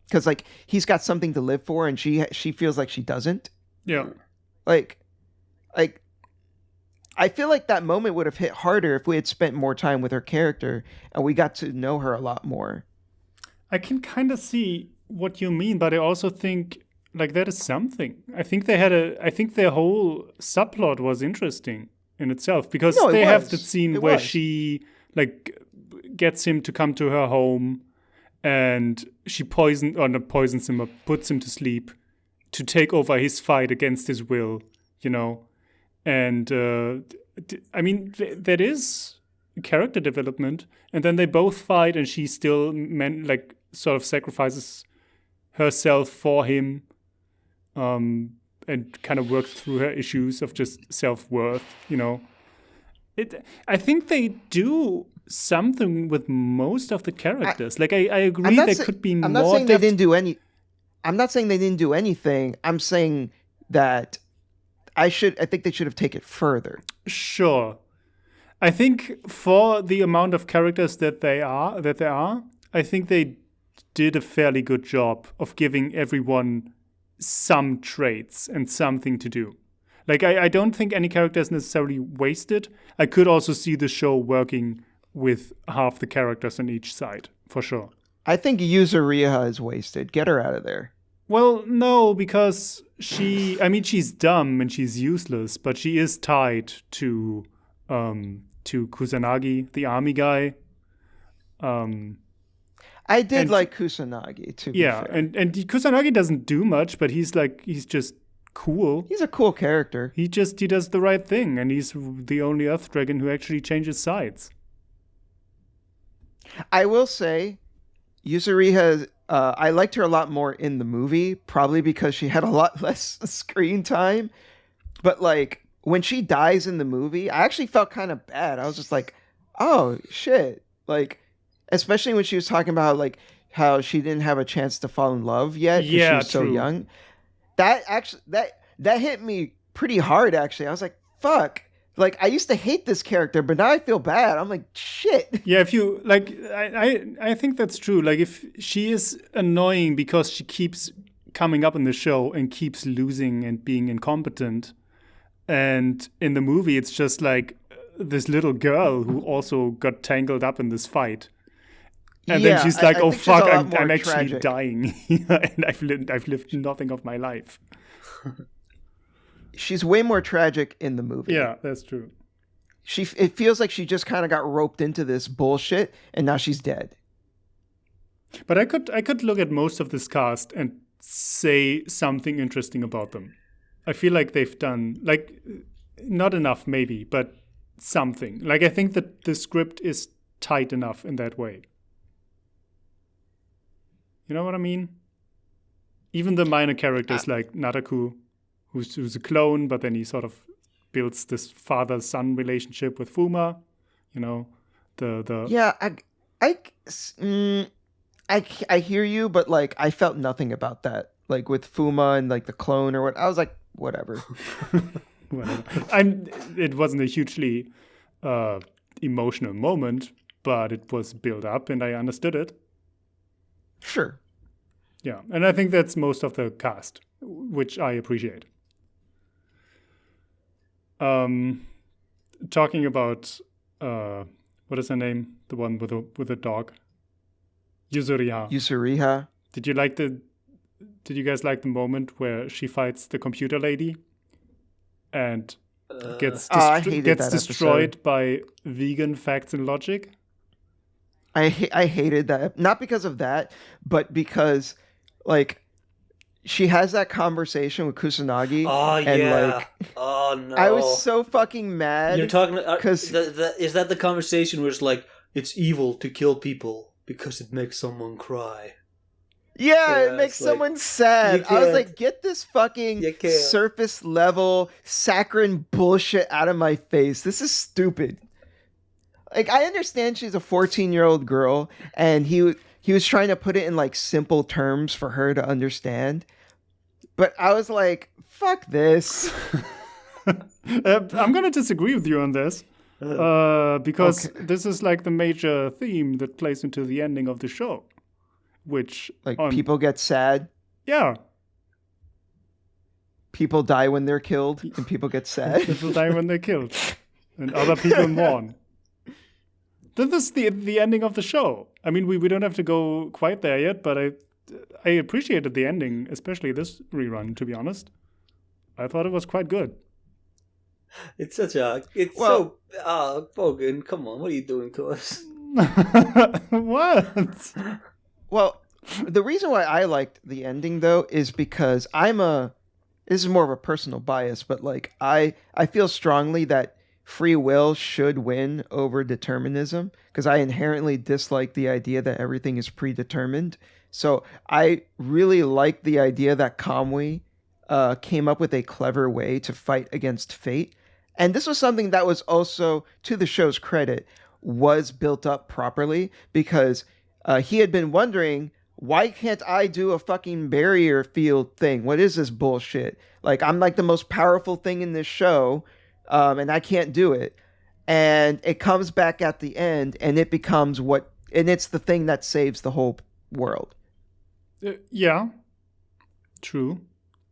because like he's got something to live for, and she feels like she doesn't. Yeah. Like, I feel like that moment would have hit harder if we had spent more time with her character and we got to know her a lot more. I can kind of see what you mean, but I also think like that is something. I think their whole subplot was interesting in itself, because No, it they have was. the scene It where was. she like gets him to come to her home, and she puts him or puts him to sleep to take over his fight against his will, you know. And I mean, that is character development. And then they both fight, and she still sort of sacrifices herself for him, and kind of works through her issues of just self-worth, you know. I think they do something with most of the characters. I agree there could be more. I'm not saying depth. they didn't do any. I'm not saying they didn't do anything. I'm saying that I think they should have taken it further. Sure. I think for the amount of characters that there are, I think they did a fairly good job of giving everyone some traits and something to do. Like, I don't think any character is necessarily wasted. I could also see the show working with half the characters on each side, for sure. I think Yuzuriha is wasted. Get her out of there. Well, no, because she's dumb and she's useless, but she is tied to Kusanagi, the army guy. I did like Kusanagi too. Yeah, and Kusanagi doesn't do much, but he's just cool. He's a cool character. He does the right thing, and he's the only Earth Dragon who actually changes sides. I will say, Yuzuriha, I liked her a lot more in the movie, probably because she had a lot less screen time. But like when she dies in the movie, I actually felt kind of bad. I was just like, oh shit. Like, especially when she was talking about like how she didn't have a chance to fall in love yet because she was so young. That actually that hit me pretty hard actually. I was like, fuck. Like, I used to hate this character, but now I feel bad. I'm like, shit. Yeah, if you like, I think that's true. Like, if she is annoying because she keeps coming up in the show and keeps losing and being incompetent, and in the movie it's just like this little girl who also got tangled up in this fight, and then she's like, "Oh fuck, I'm actually dying, and I've lived nothing of my life." She's way more tragic in the movie. Yeah, that's true. It feels like she just kind of got roped into this bullshit, and now she's dead. But I could look at most of this cast and say something interesting about them. I feel like they've done like not enough, maybe, but something. Like, I think that the script is tight enough in that way. You know what I mean? Even the minor characters like Nataku, who's a clone, but then he sort of builds this father-son relationship with Fuma. You know, Yeah, I hear you, but like I felt nothing about that. Like with Fuma and like the clone or what, I was like, whatever. Whatever. It wasn't a hugely emotional moment, but it was built up, and I understood it. Sure. Yeah, and I think that's most of the cast, which I appreciate. Talking about what is her name? The one with a dog. Yuzuriha. Did you guys like the moment where she fights the computer lady and gets destroyed by vegan facts and logic? I hated that. Not because of that, but because like she has that conversation with Kusanagi. Oh, and yeah. Like, oh, no. I was so fucking mad. You're talking... is that the conversation where it's like, it's evil to kill people because it makes someone cry? Yeah, it makes someone sad. I was like, get this fucking surface level saccharine bullshit out of my face. This is stupid. Like, I understand she's a 14-year-old girl, and he was trying to put it in like simple terms for her to understand. But I was like, fuck this. I'm going to disagree with you on this. Because this is like the major theme that plays into the ending of the show. which Like people get sad, yeah, people die when they're killed, and people get sad. people die when they're killed, and other people mourn. This is the ending of the show. I mean, we don't have to go quite there yet, but I appreciated the ending, especially this rerun, to be honest. I thought it was quite good. It's such a... Bogan, come on, what are you doing to us? What? Well, the reason why I liked the ending, though, is because this is more of a personal bias, but like I feel strongly that free will should win over determinism, because I inherently dislike the idea that everything is predetermined. So I really like the idea that Kamui came up with a clever way to fight against fate. And this was something that was also, to the show's credit, was built up properly, because he had been wondering, why can't I do a fucking barrier field thing? What is this bullshit? Like, I'm like the most powerful thing in this show, and I can't do it. And it comes back at the end, and it becomes and it's the thing that saves the whole world. Yeah, true.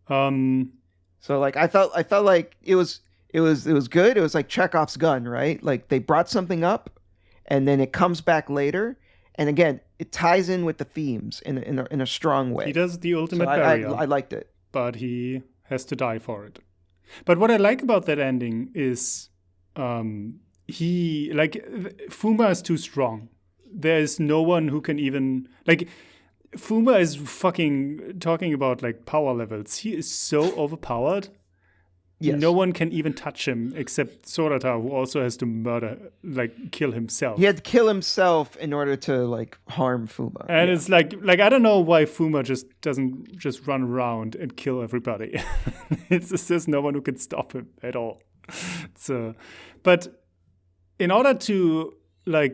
So like I felt like it was good. It was like Chekhov's gun, right? Like they brought something up, and then it comes back later, and again it ties in with the themes in a strong way. He does the ultimate So barrier. I liked it, but he has to die for it. But what I like about that ending is Fuma is too strong. There is no one who can even Fuma is fucking talking about like power levels. He is so overpowered. yes. No one can even touch him except Sorata, who also has to kill himself. He had to kill himself in order to like harm Fuma. And it's like I don't know why Fuma doesn't just run around and kill everybody. It's just there's no one who can stop him at all. But in order to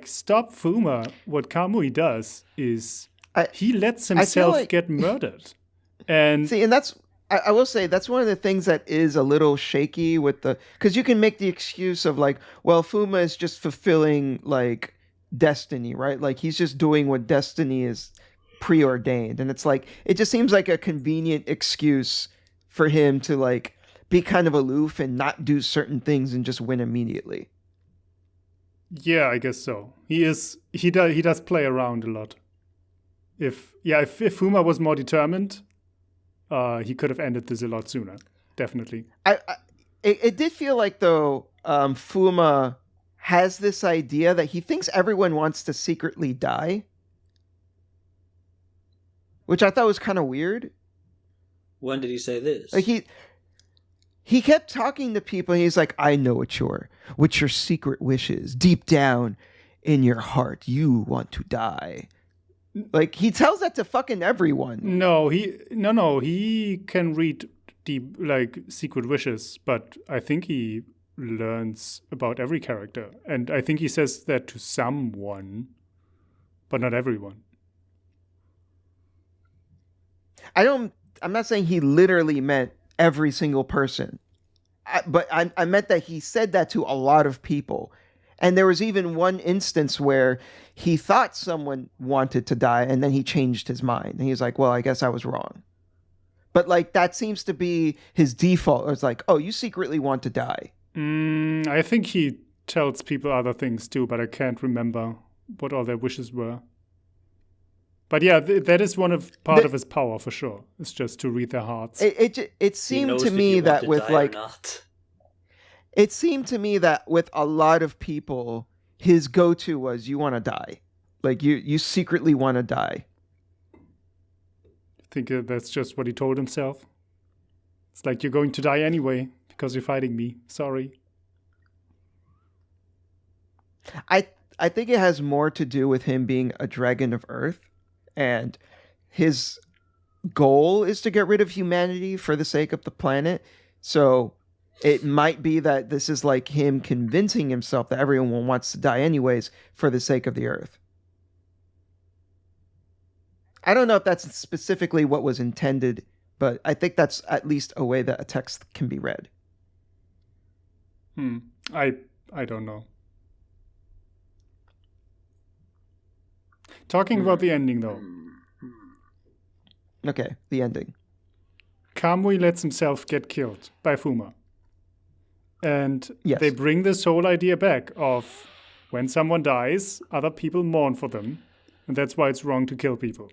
stop Fuma, what Kamui does is he lets himself get murdered. And see, and that's I will say that's one of the things that is a little shaky with because you can make the excuse of like, well, Fuma is just fulfilling like destiny, right? Like he's just doing what destiny is preordained, and it's like it just seems like a convenient excuse for him to like be kind of aloof and not do certain things and just win immediately. Yeah, I guess so. He does play around a lot. If Fuma was more determined, he could have ended this a lot sooner. Definitely. It did feel like though Fuma has this idea that he thinks everyone wants to secretly die, which I thought was kind of weird. When did he say this? Like he kept talking to people, and he's like, I know what your secret wishes. Deep down in your heart, you want to die. Like, he tells that to fucking everyone. No, he can read deep, secret wishes, but I think he learns about every character. And I think he says that to someone, but not everyone. I'm not saying he literally meant every single person. But I meant that he said that to a lot of people. And there was even one instance where he thought someone wanted to die, and then he changed his mind. And he was like, well, I guess I was wrong. But like that seems to be his default. It's like, oh, you secretly want to die. I think he tells people other things too, but I can't remember what all their wishes were. But yeah, that is part of his power for sure. It's just to read their hearts. It seemed to me that with it seemed to me that with a lot of people, his go-to was, you want to die. Like you secretly want to die. I think that's just what he told himself. It's like, you're going to die anyway because you're fighting me. Sorry. I think it has more to do with him being a dragon of Earth, and his goal is to get rid of humanity for the sake of the planet. So it might be that this is like him convincing himself that everyone wants to die anyways for the sake of the Earth. I don't know if that's specifically what was intended, but I think that's at least a way that a text can be read. I don't know. Talking about the ending, though. Okay, the ending. Kamui lets himself get killed by Fuma. And Yes. they bring this whole idea back of when someone dies, other people mourn for them. And that's why it's wrong to kill people.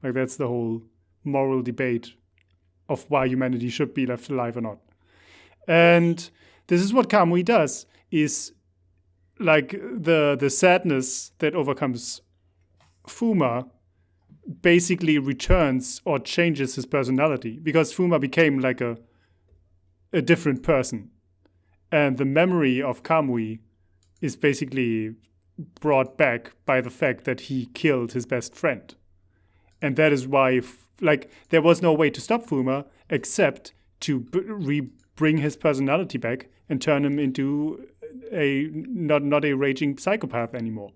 Like, that's the whole moral debate of why humanity should be left alive or not. And this is what Kamui does, is like the sadness that overcomes Fuma basically returns or changes his personality, because Fuma became like a different person. And the memory of Kamui is basically brought back by the fact that he killed his best friend. And that is why, there was no way to stop Fuma except to bring his personality back and turn him into a not a raging psychopath anymore.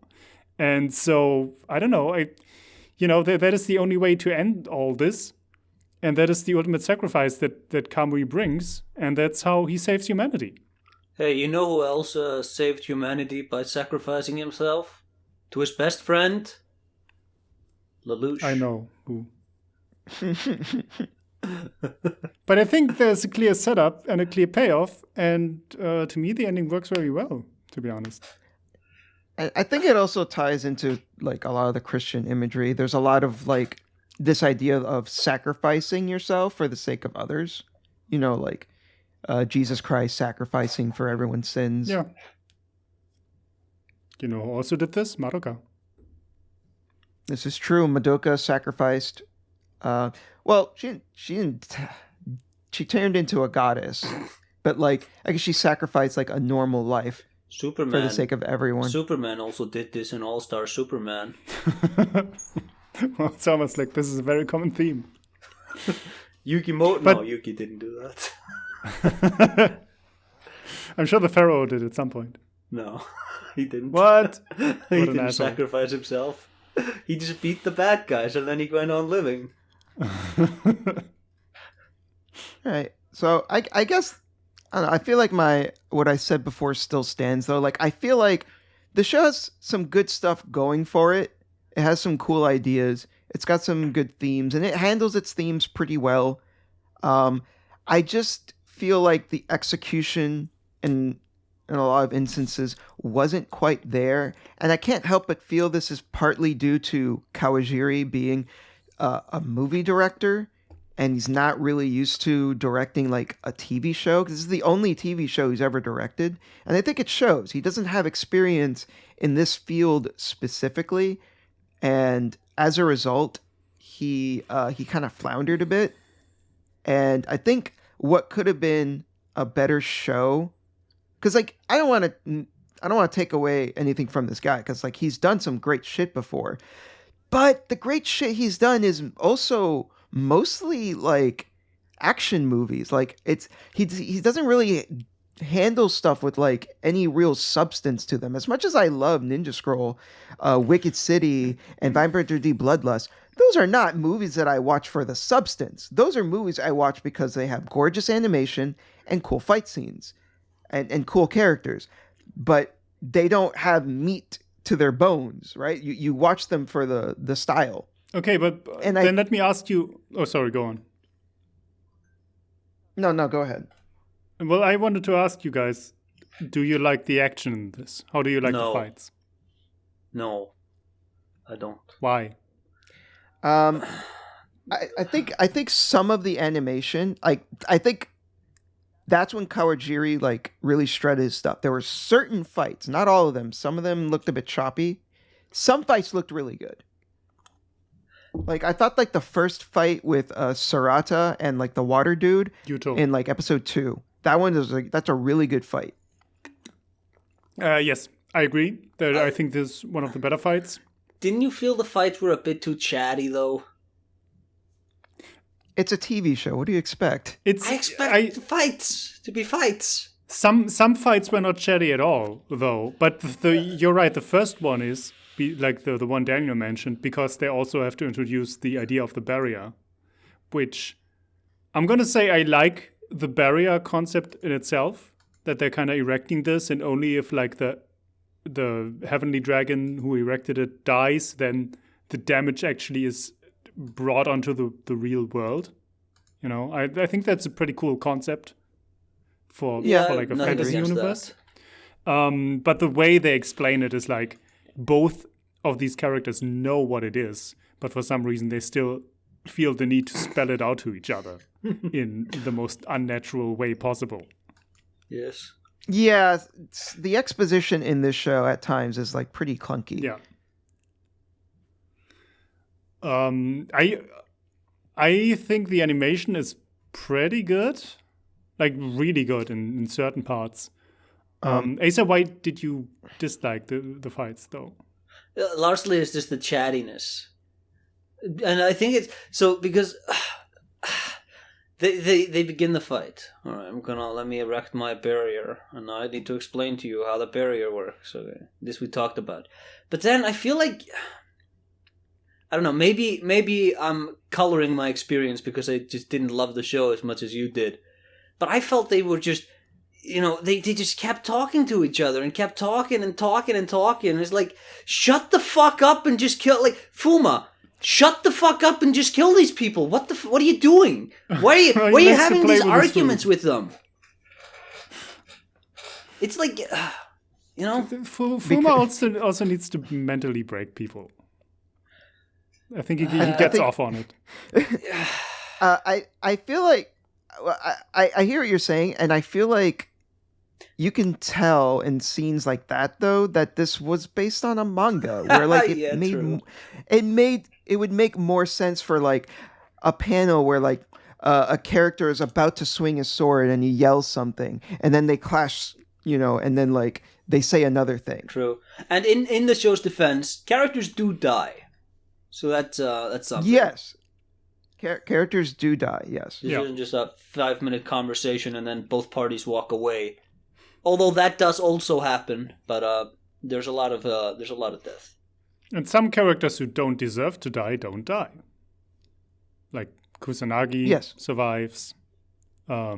And so, I don't know, that is the only way to end all this. And that is the ultimate sacrifice that Kamui brings. And that's how he saves humanity. Hey, you know who else saved humanity by sacrificing himself? To his best friend? Lelouch. I know who. But I think there's a clear setup and a clear payoff. And to me, the ending works very well, to be honest. I think it also ties into like a lot of the Christian imagery. There's a lot of like this idea of sacrificing yourself for the sake of others. Like Jesus Christ sacrificing for everyone's sins. Yeah. You know who also did this? Madoka. This is true. Madoka sacrificed. She didn't. She turned into a goddess, but like I guess she sacrificed like a normal life Superman. for the sake of everyone. Superman also did this in All-Star Superman. Well, it's almost like this is a very common theme. No, Yuki didn't do that. I'm sure the Pharaoh did at some point. No, he didn't. What? He What an didn't asshole. sacrifice himself. He just beat the bad guys and then he went on living. Right. So I guess I don't know, I feel like what I said before still stands though. Like I feel like the show has some good stuff going for it. It has some cool ideas. It's got some good themes and it handles its themes pretty well. I just feel like the execution in a lot of instances wasn't quite there, and I can't help but feel this is partly due to Kawajiri being a movie director, and he's not really used to directing like a TV show, because this is the only TV show he's ever directed, and I think it shows. He doesn't have experience in this field specifically, and as a result, he kind of floundered a bit, and I think what could have been a better show, because like I don't want to take away anything from this guy, because like he's done some great shit before, but the great shit he's done is also mostly like action movies. Like he doesn't really handle stuff with like any real substance to them. As much as I love Ninja Scroll, Wicked City, and Vibrator D Bloodlust, those are not movies that I watch for the substance. Those are movies I watch because they have gorgeous animation and cool fight scenes and cool characters, but they don't have meat to their bones, right? You watch them for the style. Okay, but then let me ask you... Oh, sorry, go on. No, go ahead. Well, I wanted to ask you guys, do you like the action in this? How do you like the fights? No, I don't. Why? I think some of the animation, like I think that's when Kawajiri like really shredded his stuff. There were certain fights, not all of them. Some of them looked a bit choppy. Some fights looked really good. Like I thought like the first fight with Sarata and like the water dude Yuto. in like episode 2. That one is like that's a really good fight. Yes, I agree. I think this is one of the better fights. Didn't you feel the fights were a bit too chatty though? It's a TV show. What do you expect? I expect fights to be fights. Some fights were not chatty at all, though. But you're right. The first one is like the one Daniel mentioned, because they also have to introduce the idea of the barrier, which I'm gonna say I like the barrier concept in itself. That they're kind of erecting this, and only if like the heavenly dragon who erected it dies, then the damage actually is brought onto the real world. You know, I think that's a pretty cool concept for like a nothing fantasy against universe. But the way they explain it is like both of these characters know what it is, but for some reason they still feel the need to spell it out to each other in the most unnatural way possible. Yes. Yeah, the exposition in this show at times is like pretty clunky. Yeah. I think the animation is pretty good, like really good in certain parts. Asa, why did you dislike the fights though? Largely, it's just the chattiness, and I think it's so because they begin the fight. All right, let me erect my barrier, and I need to explain to you how the barrier works. Okay, this we talked about, but then I feel like I don't know. Maybe I'm coloring my experience because I just didn't love the show as much as you did, but I felt they were just. You know, they just kept talking to each other and kept talking and talking and talking. And it's like, shut the fuck up and just kill. Like, Fuma, shut the fuck up and just kill these people. What are you doing? Why are you having these arguments with them? It's like, you know. Fuma also needs to mentally break people. I think he gets off on it. I feel like I hear what you're saying, and I feel like you can tell in scenes like that though that this was based on a manga where like it would make more sense for like a panel where like a character is about to swing his sword and he yells something and then they clash, you know, and then like they say another thing. True. And in the show's defense, characters do die. So that's something. Yes. Characters do die, yes. This isn't just a 5-minute conversation and then both parties walk away. Although that does also happen, but there's a lot of death. And some characters who don't deserve to die don't die. Like Kusanagi survives. I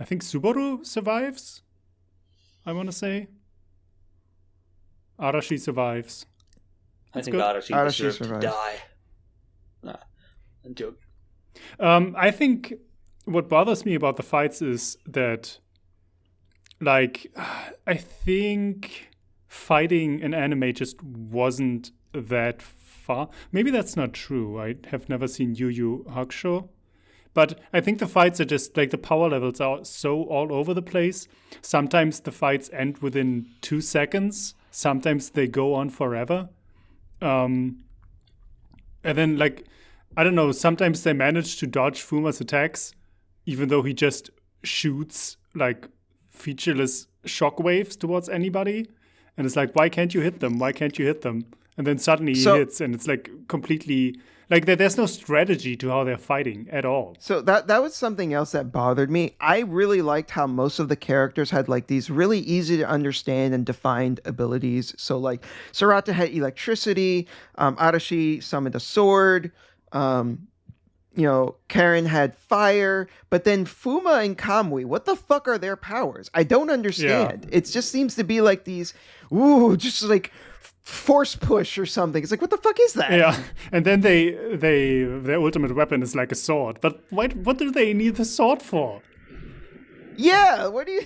think Subaru survives. I want to say. Arashi survives. I think Arashi deserves to die. Nah, I'm joking. I think what bothers me about the fights is that, like, I think fighting in anime just wasn't that far. Maybe that's not true. I have never seen Yu Yu Hakusho. But I think the fights are just, like, the power levels are so all over the place. Sometimes the fights end within 2 seconds. Sometimes they go on forever. And then, like, I don't know, sometimes they manage to dodge Fuma's attacks, even though he just shoots, like, featureless shockwaves towards anybody. And it's like, why can't you hit them? Why can't you hit them? And then suddenly he hits, and it's, like, completely... Like, there's no strategy to how they're fighting at all. So that was something else that bothered me. I really liked how most of the characters had, like, these really easy to understand and defined abilities. So, like, Sarata had electricity, Arashi summoned a sword, you know, Karen had fire, but then Fuma and Kamui, what the fuck are their powers? I don't understand. Yeah. It just seems to be like these, just like force push or something. It's like, what the fuck is that? Yeah, and then their ultimate weapon is like a sword. But what do they need the sword for? Yeah, what do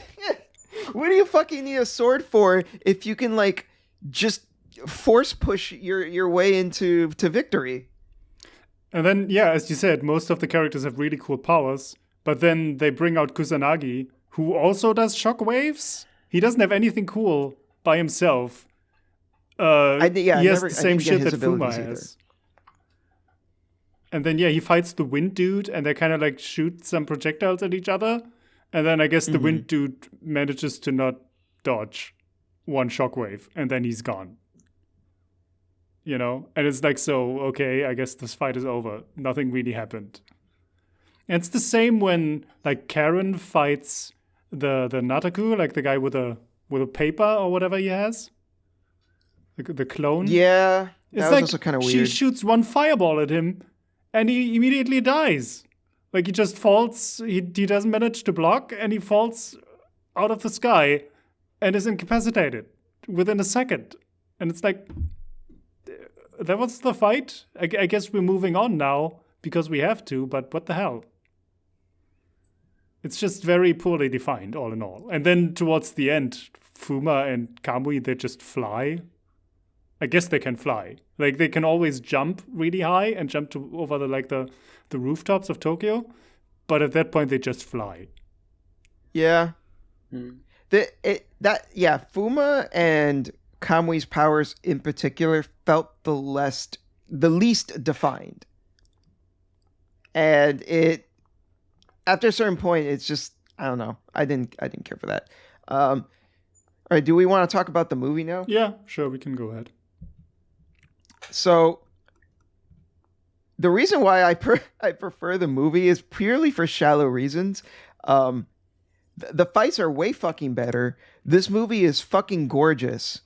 you fucking need a sword for if you can like just force push your way into victory? And then, yeah, as you said, most of the characters have really cool powers. But then they bring out Kusanagi, who also does shockwaves. He doesn't have anything cool by himself. He has the same shit that Fuma has. And then, he fights the wind dude, and they kind of like shoot some projectiles at each other. And then I guess the wind dude manages to not dodge one shockwave, and then he's gone. You know? And it's like, so, okay, I guess this fight is over. Nothing really happened. And it's the same when, like, Karen fights the Nataku, like the guy with a paper or whatever he has. The clone. Yeah, it's that was also kind of weird. She shoots one fireball at him, and he immediately dies. Like, he just falls, he doesn't manage to block, and he falls out of the sky and is incapacitated within a second. And it's like, the fight. I guess we're moving on now because we have to. But what the hell? It's just very poorly defined, all in all. And then towards the end, Fuma and Kamui, they just fly. I guess they can fly. Like, they can always jump really high and jump over the rooftops of Tokyo. But at that point, they just fly. Yeah. Fuma and Kamui's powers in particular felt the least defined. And after a certain point, it's just, I don't know. I didn't care for that. All right, do we want to talk about the movie now? Yeah, sure, we can go ahead. So, the reason why I prefer the movie is purely for shallow reasons. The fights are way fucking better. This movie is fucking gorgeous,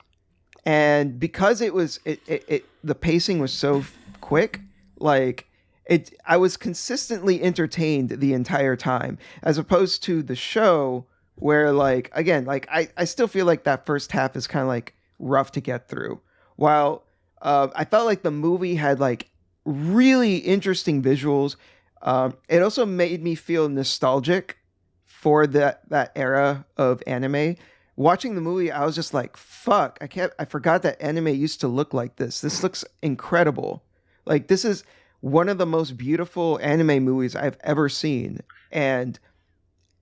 and because the pacing was so quick, like I was consistently entertained the entire time, as opposed to the show where, like, again, like I still feel like that first half is kind of like rough to get through. While I felt like the movie had like really interesting visuals. It also made me feel nostalgic for that era of anime. Watching the movie, I was just like, fuck, I forgot that anime used to look like this. This looks incredible. Like, this is one of the most beautiful anime movies I've ever seen. And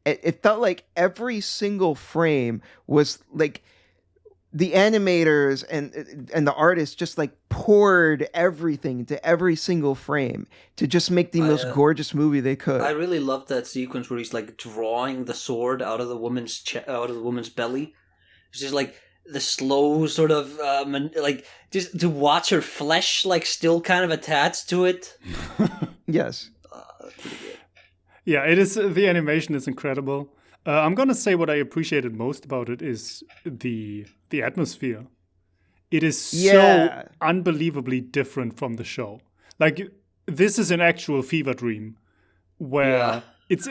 it felt like every single frame was like the animators and the artists just like poured everything into every single frame to just make the most gorgeous movie they could. I really loved that sequence where he's like drawing the sword out of the woman's belly. It's just like the slow sort of like just to watch her flesh like still kind of attached to it. Yes. Pretty good. Yeah, it is. The animation is incredible. I'm gonna say what I appreciated most about it is the atmosphere. It is so unbelievably different from the show. Like, this is an actual fever dream, where this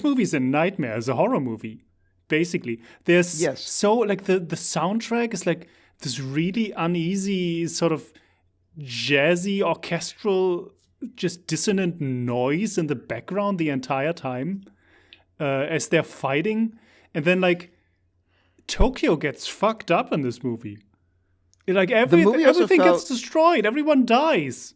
movie is a nightmare. It's a horror movie, basically. There's so like the soundtrack is like this really uneasy sort of jazzy orchestral, just dissonant noise in the background the entire time. As they're fighting, and then like Tokyo gets fucked up in this movie. Like everything gets destroyed, everyone dies.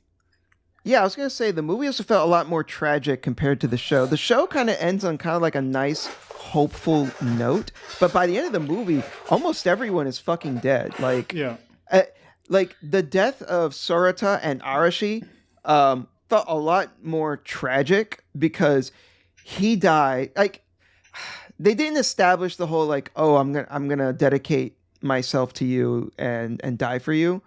Yeah, I was gonna say the movie also felt a lot more tragic compared to the show. The show kind of ends on kind of like a nice, hopeful note, but by the end of the movie, almost everyone is fucking dead. Like, like the death of Sorata and Arashi felt a lot more tragic because he died. Like, they didn't establish the whole like, oh, I'm gonna dedicate myself to you and die for you.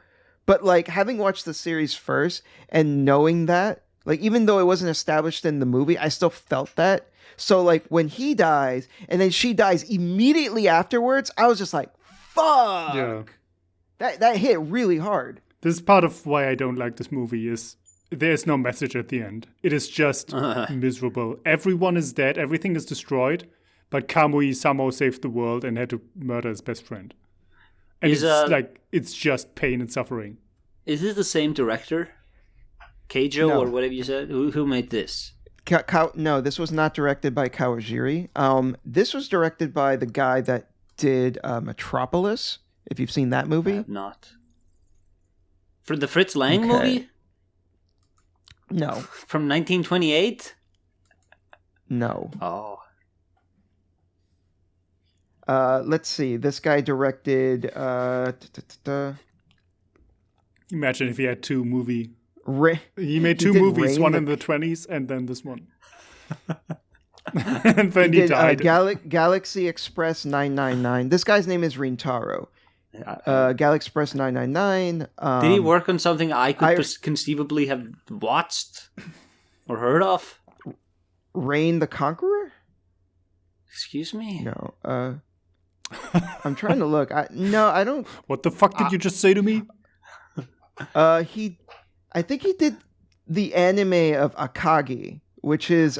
But like, having watched the series first and knowing that, like, even though it wasn't established in the movie, I still felt that. So like, when he dies and then she dies immediately afterwards, I was just like, fuck. Yeah. That hit really hard. This is part of why I don't like this movie is there's no message at the end. It is just miserable. Everyone is dead. Everything is destroyed. But Kamui somehow saved the world and had to murder his best friend. And it's just pain and suffering. Is this the same director? Keijo or whatever you said? Who made this? No, this was not directed by Kawajiri. This was directed by the guy that did Metropolis, if you've seen that movie. I have not. For the Fritz Lang movie? No. From 1928? No. Oh. Let's see. This guy directed. Imagine if he had two movies. He made two movies, one in the 20s and then this one. And then he died. Galaxy Express 999. This guy's name is Rintaro. Galaxy Express 999. Did he work on something I could conceivably have watched or heard of? Reign the Conqueror? Excuse me? No. I'm trying to look. I don't. What the fuck did you just say to me? I think he did the anime of Akagi, which is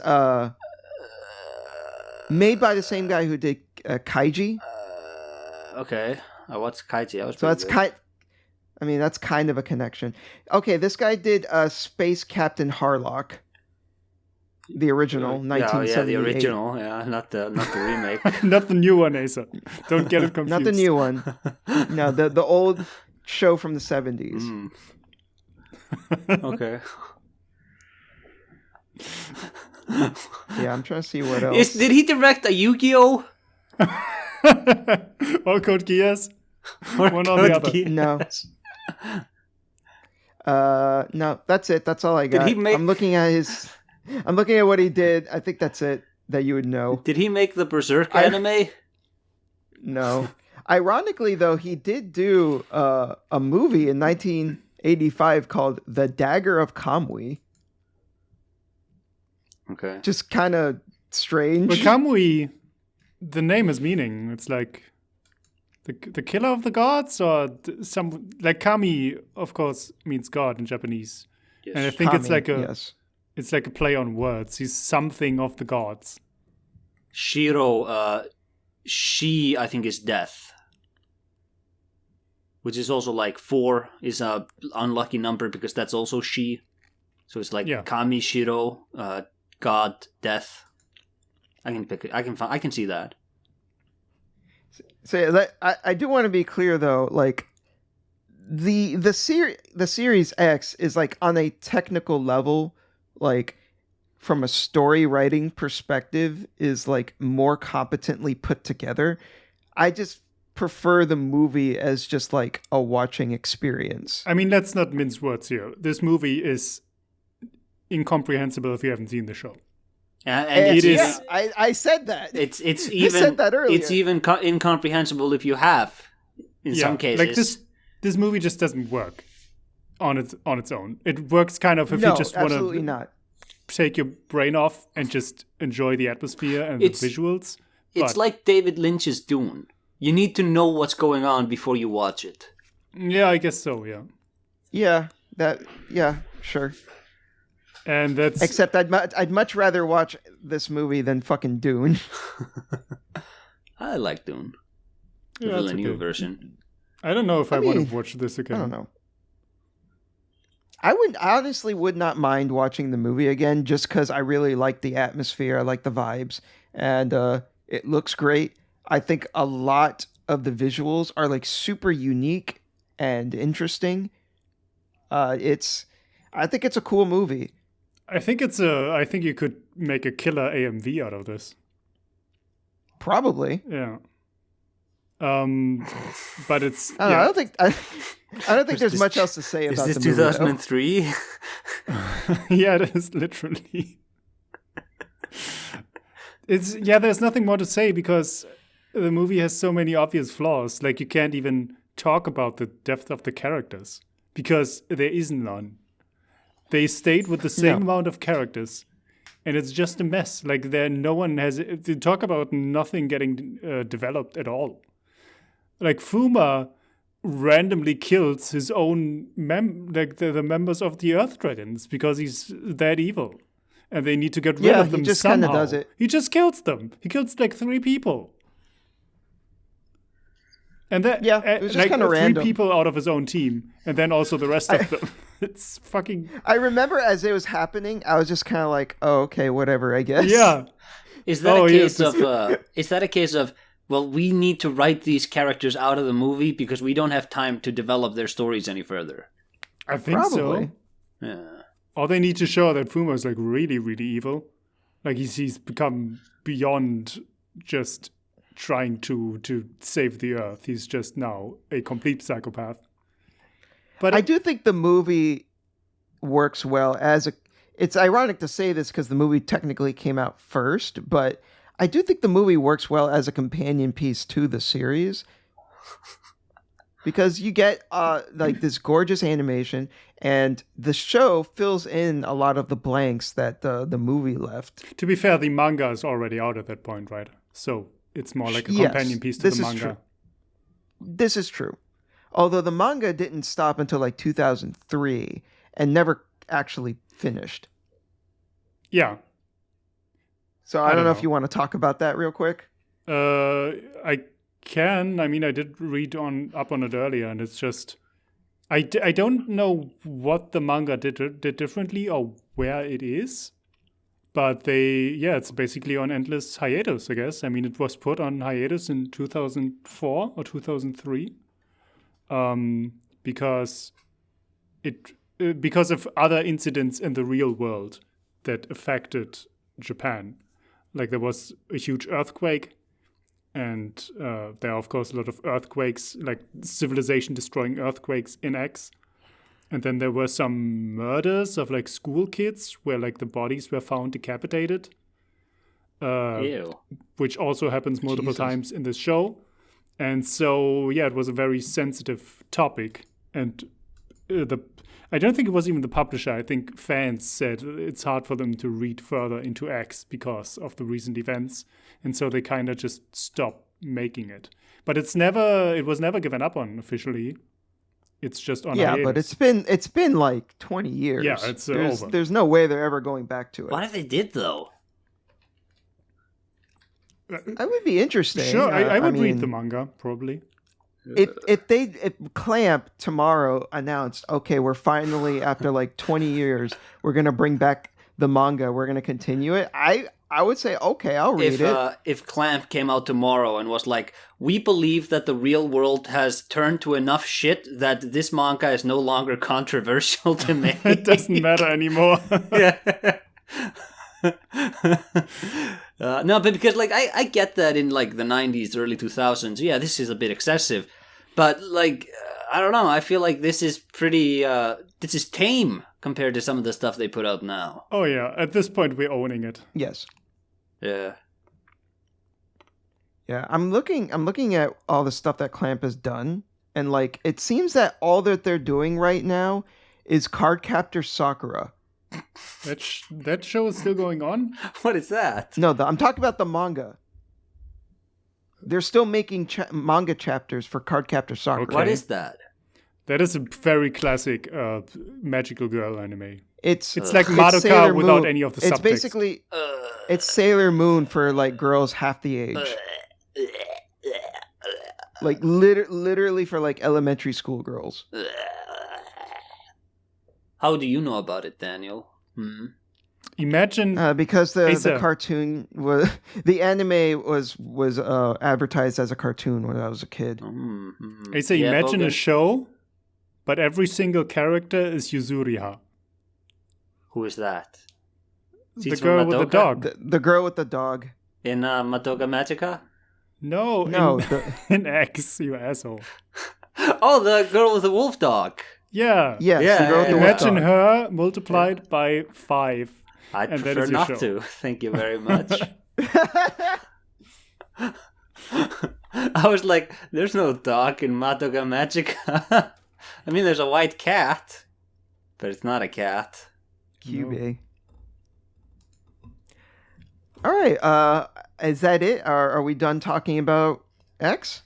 made by the same guy who did Kaiji. Okay, I watched Kaiji. So that's I mean, that's kind of a connection. Okay, this guy did Space Captain Harlock, the original, Yeah, the 1978. original. Yeah, not the remake. Not the new one, Asa. Don't get it confused. Not the new one. No, the old show from the 70s. Mm. Okay. Yeah, I'm trying to see what else. Did he direct a Yu-Gi-Oh? Or Code Geass? Or One or the Code other. Geass? No. No, that's it. That's all I got. he make- I'm looking at what he did. I think that's it that you would know. Did he make the Berserk anime? No. Ironically, though, he did do a movie in 1985 called The Dagger of Kamui. Okay. Just kind of strange. But Kamui, the name has meaning. It's like the killer of the gods, or some like Kami, of course, means god in Japanese, Yes. and I think it's Kami, like a yes. it's like a play on words. He's something of the gods. Shiro, she, I think, is death. Which is also like 4 is a unlucky number because that's also she. So it's like Kami, Shiro, God, death. I can pick it. I can see that. So I do want to be clear though, like the Series X is like on a technical level, like from a story writing perspective, is like more competently put together. I just prefer the movie as just like a watching experience. I mean, let's not mince words here. This movie is incomprehensible if you haven't seen the show. And it is. Yeah, I said that. It's I even. said that earlier. It's even incomprehensible if you have. In some cases, like this movie just doesn't work on its own. It works kind of if no, you just want absolutely to not. take your brain off and just enjoy the atmosphere and the visuals. It's like David Lynch's Dune. You need to know what's going on before you watch it. Yeah, I guess so. Yeah. Yeah, sure. And that's Except I'd much rather watch this movie than fucking Dune. I like Dune. The that's Villeneuve okay. version. I don't know if I want mean, to watch this again. I don't know. I honestly would not mind watching the movie again just because I really like the atmosphere, I like the vibes, and it looks great. I think a lot of the visuals are like super unique and interesting. I think it's a cool movie. I think you could make a killer AMV out of this. Probably. Yeah. But it's I don't think there's much else to say about Is the this movie. 2003? yeah, it is literally. There's nothing more to say because the movie has so many obvious flaws. Like you can't even talk about the depth of the characters because there is none. They stayed with the same amount of characters, and it's just a mess. Like no one has to talk about nothing getting developed at all. Like Fuma randomly kills his own the members of the Earth Dragons because he's that evil, and they need to get rid of them. He just somehow. kind of does it. He just kills them. He kills like 3 people. And that it was just like kind of 3 random. people out of his own team, and then also the rest of them. It's fucking. I remember as it was happening, I was just kind of like, "Oh, okay, whatever, I guess." Yeah. Is that a case of? Well, we need to write these characters out of the movie because we don't have time to develop their stories any further. I think Probably. so. Yeah. Or they need to show that Fuma is like really, really evil. Like he's become beyond just trying to save the Earth. He's just now a complete psychopath. But I do think the movie works well as a. It's ironic to say this because the movie technically came out first, but I do think the movie works well as a companion piece to the series because you get like this gorgeous animation, and the show fills in a lot of the blanks that the movie left. to be fair, the manga is already out at that point, right? So it's more like a Yes, companion piece to this the is manga. true. This is true. Although the manga didn't stop until like 2003 and never actually finished. Yeah. So I don't know know. if you want to talk about that real quick. I can. I mean, I did read up on it earlier, and it's just I don't know what the manga did differently or where it is, but it's basically on endless hiatus, I guess. I mean, it was put on hiatus in 2004 or 2003 because because of other incidents in the real world that affected Japan. Like there was a huge earthquake, and there are, of course, a lot of earthquakes, like civilization-destroying earthquakes in X. And then there were some murders of like school kids where like the bodies were found decapitated. Ew. Which also happens multiple Jesus. times in this show. And so, it was a very sensitive topic. And I don't think it was even the publisher. I think fans said it's hard for them to read further into X because of the recent events. And so they kind of just stopped making it. But it was never given up on officially. It's just on hiatus. But it's been like 20 years. Yeah, it's over. There's no way they're ever going back to it. What if they did, though? That would be interesting. Sure, I would mean, read the manga, probably. If Clamp tomorrow announced, okay, we're finally, after like 20 years, we're going to bring back the manga, we're going to continue it, I would say, okay, I'll read it. If Clamp came out tomorrow and was like, we believe that the real world has turned to enough shit that this manga is no longer controversial to make. It doesn't matter anymore. Yeah. No, but because like I get that in like the 90s, early 2000s, yeah, this is a bit excessive. But like, I don't know, I feel like this is pretty, this is tame compared to some of the stuff they put out now. Oh yeah, at this point we're owning it. Yes. Yeah. Yeah, I'm looking at all the stuff that Clamp has done, and like it seems that all that they're doing right now is Cardcaptor Sakura. That show is still going on? What is that? No, I'm talking about the manga. They're still making manga chapters for Cardcaptor Sakura. Okay. What is that? That is a very classic magical girl anime. It's like Madoka Sailor without Moon. any of the It's subtext. basically it's Sailor Moon for like girls half the age. Like literally for like elementary school girls. How do you know about it, Daniel? Imagine Because the Asa. cartoon was the anime was advertised as a cartoon when I was a kid. I say Yeah, imagine a Bogan. show, but every single character is Yuzuriha. Who is that? The She's girl from with the Madoka? dog. The girl with the dog. In Madoka Magica? No, No, in X, you asshole. Oh, the girl with the wolf dog. Yeah. Yes, Yeah, the girl with the wolf Imagine dog. her multiplied by 5. I'd And that prefer is your not show. to. Thank you very much. I was like, there's no dog in Madoka Magica. I mean, there's a white cat, but it's not a cat. QB. All right. Is that it? Are we done talking about X?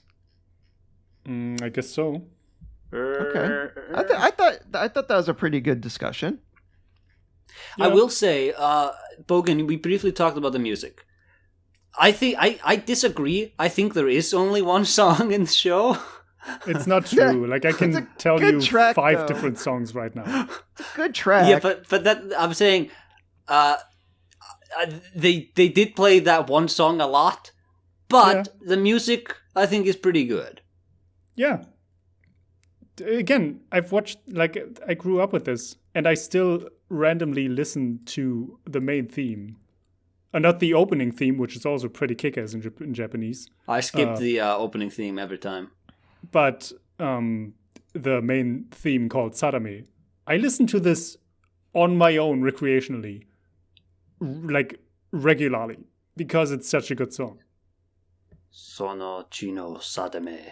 I guess so. Okay. I thought that was a pretty good discussion. I Yeah. will say, Bogan, we briefly talked about the music. I think I disagree. I think there is only one song in the show. It's not true. Like I It's can a tell good you track, 5 though. different songs right now. Good track. Yeah, but that I'm saying, they did play that one song a lot, but the music I think is pretty good. Yeah. Again, I've watched, like, I grew up with this, and I still randomly listen to the main theme. Not the opening theme, which is also pretty kick-ass in Japanese, I skipped the opening theme every time. but the main theme called Sadame. I listen to this on my own recreationally, like, regularly, because it's such a good song. Sono Chino Sadame.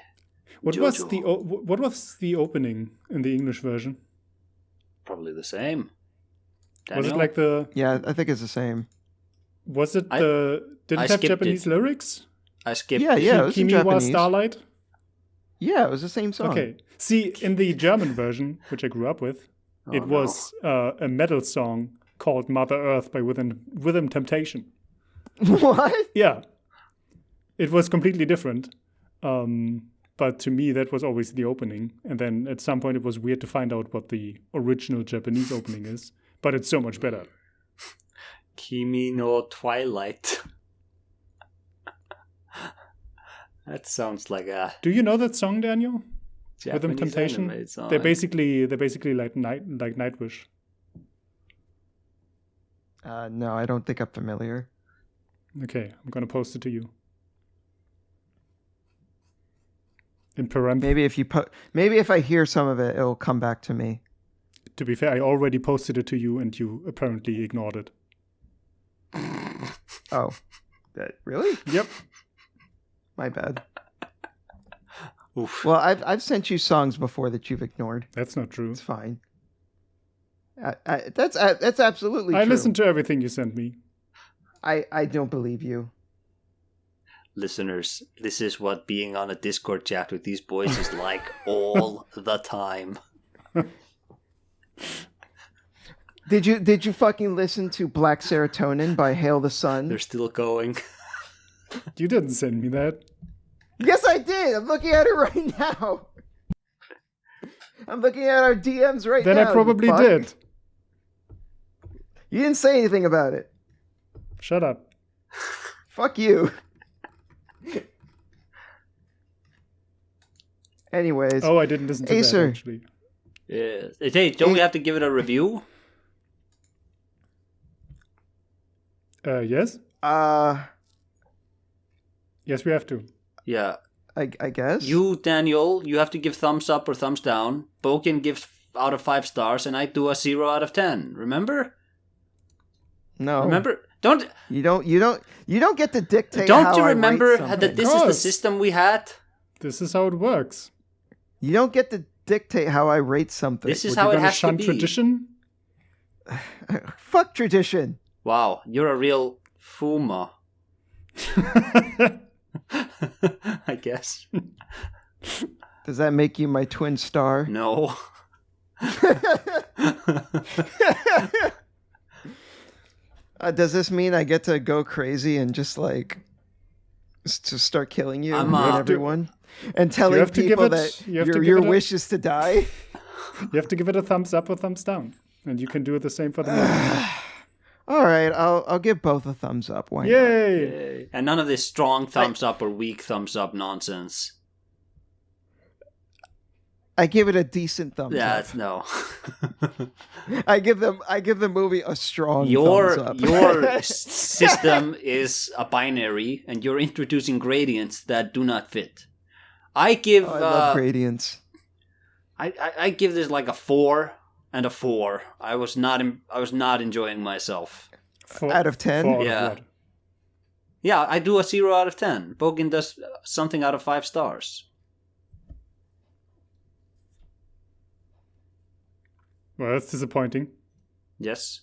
What Jojo. was the opening in the English version? Probably the same. Was it Daniel? like the... Yeah, I think it's the same. Was it I Did it have skipped Japanese it. lyrics? I skipped Yeah, it. yeah, it was in Kimi wa Japanese. Starlight? Yeah, it was the same song. Okay. See, in the German version, which I grew up with, it no. was a metal song called Mother Earth by Rhythm Temptation. What? Yeah. It was completely different. But to me, that was always the opening. And then at some point, it was weird to find out what the original Japanese opening is. But it's so much better. Kimi no Twilight. That sounds like a Do you know that song, Daniel? Rhythm Japanese Temptation. anime song. They're basically like Nightwish. No, I don't think I'm familiar. Okay, I'm gonna post it to you. In parentheses. Maybe if I hear some of it, it'll come back to me. To be fair, I already posted it to you, and you apparently ignored it. Oh, really? Yep. My bad. Oof. Well, I've sent you songs before that you've ignored. That's not true. It's fine. That's absolutely true. I listened to everything you sent me. I don't believe you. Listeners, this is what being on a Discord chat with these boys is like all the time. Did you fucking listen to Black Serotonin by Hail the Sun? They're still going. You didn't send me that. Yes, I did. I'm looking at it right now. I'm looking at our DMs right Then now. I probably you fuck. did. You didn't say anything about it. Shut up. Fuck you. Anyways. Oh, I didn't listen to Acer. that, actually. Yeah. Hey, don't we have to give it a review? Yes? Yes, we have to. Yeah. I guess. You, Daniel, you have to give thumbs up or thumbs down. Boken gives out of 5 stars, and I do a 0 out of 10. Remember? No. Remember? Don't You don't get to dictate don't how you I remember rate something. that this is the system we had? This is how it works. You don't get to dictate how I rate something. This is Would how you it gonna has to shun be. tradition? Fuck tradition. Wow, you're a real Fuma, I guess. Does that make you my twin star? No. Does this mean I get to go crazy and just like to start killing you I'm, and everyone and telling have to give people it- that you have to give your it a- wish is to die? You have to give it a thumbs up or thumbs down. And you can do it the same for the movie. All right, I'll give both a thumbs up. Why not? Yay! And none of this strong thumbs up or weak thumbs up nonsense. I give it a decent thumbs Yeah, up. it's no. I give the movie a strong Your thumbs up. your system is a binary, and you're introducing gradients that do not fit. I give I love gradients. I give this like a 4 and a 4. I was not enjoying myself. Out of 10? Four out of Yeah. what? Yeah, I do a 0 out of 10. Bogan does something out of 5 stars. Well, that's disappointing. Yes.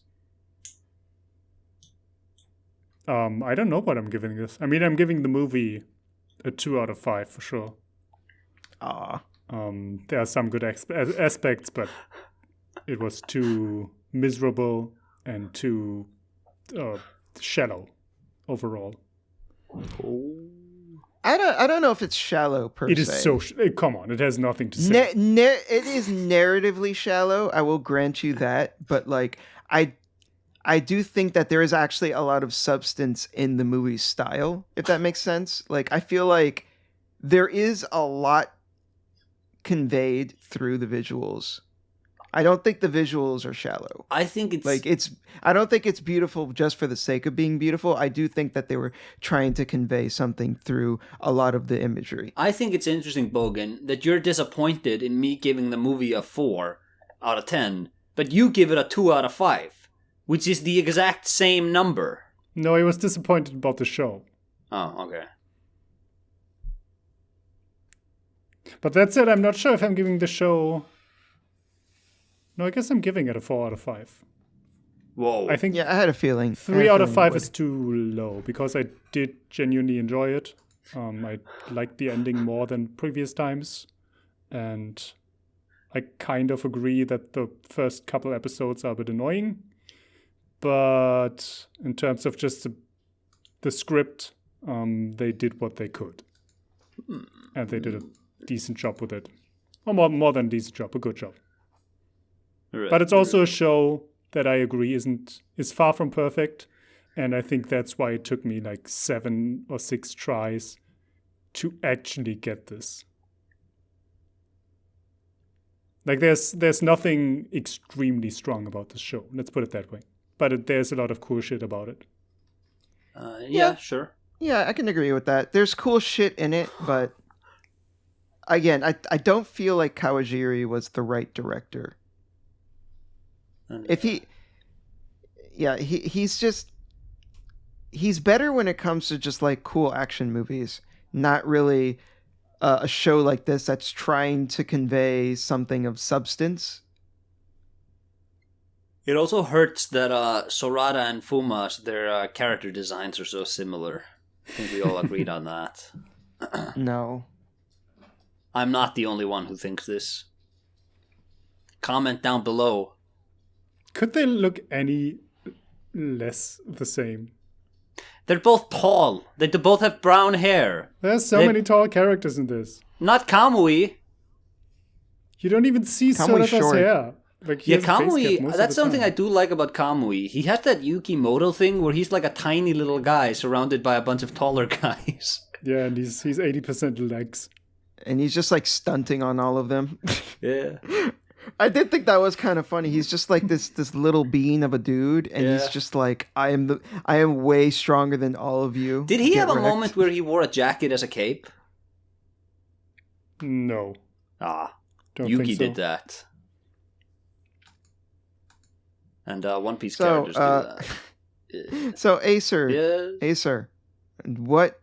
I don't know what I'm giving this. I mean, I'm giving the movie a 2 out of 5 for sure. Aw. There are some good aspects, but it was too miserable and too shallow overall. I don't know if it's shallow per It se. is so. Come on, it has nothing to say. It is narratively shallow. I will grant you that, but like I do think that there is actually a lot of substance in the movie's style, if that makes sense. Like I feel like there is a lot conveyed through the visuals. I don't think the visuals are shallow. I think it's I don't think it's beautiful just for the sake of being beautiful. I do think that they were trying to convey something through a lot of the imagery. I think it's interesting, Bogan, that you're disappointed in me giving the movie a 4 out of 10, but you give it a 2 out of 5, which is the exact same number. No, I was disappointed about the show. Oh, okay. But that said, I'm not sure if I'm giving the show. No, I guess I'm giving it a 4 out of 5. Whoa. I think Yeah, I had a feeling. 3 out of 5 is is too low because I did genuinely enjoy it. I liked the ending more than previous times. And I kind of agree that the first couple episodes are a bit annoying. But in terms of just the script, they did what they could. And they did it decent job with it. Or more than a decent job, a good job. Right, But it's also a show that I agree is far from perfect. And I think that's why it took me like 7 or 6 tries to actually get this. Like there's nothing extremely strong about this show. Let's put it that way. But there's a lot of cool shit about it. Yeah, sure. Yeah, I can agree with that. There's cool shit in it, but again, I don't feel like Kawajiri was the right director. If he's better when it comes to just like cool action movies, not really a show like this that's trying to convey something of substance. It also hurts that Sorata and Fuma's, their character designs are so similar. I think we all agreed on that. No. I'm not the only one who thinks this. Comment down below. Could they look any less the same? They're both tall. They both have brown hair. There's so many tall characters in this. Not Kamui. You don't even see Kamui's Sorata's short. hair. Like, Yeah, Kamui, that's something I do like about Kamui. He has that Yukimoto thing where he's like a tiny little guy surrounded by a bunch of taller guys. Yeah, and he's 80% legs. And he's just like stunting on all of them. Yeah. I did think that was kind of funny. He's just like this little bean of a dude, and he's just like, I am way stronger than all of you. Did he Get have a wrecked." moment where he wore a jacket as a cape? No. Don't Yuki think so. did that. And One Piece So, characters do that. So Acer, Yeah. Acer, what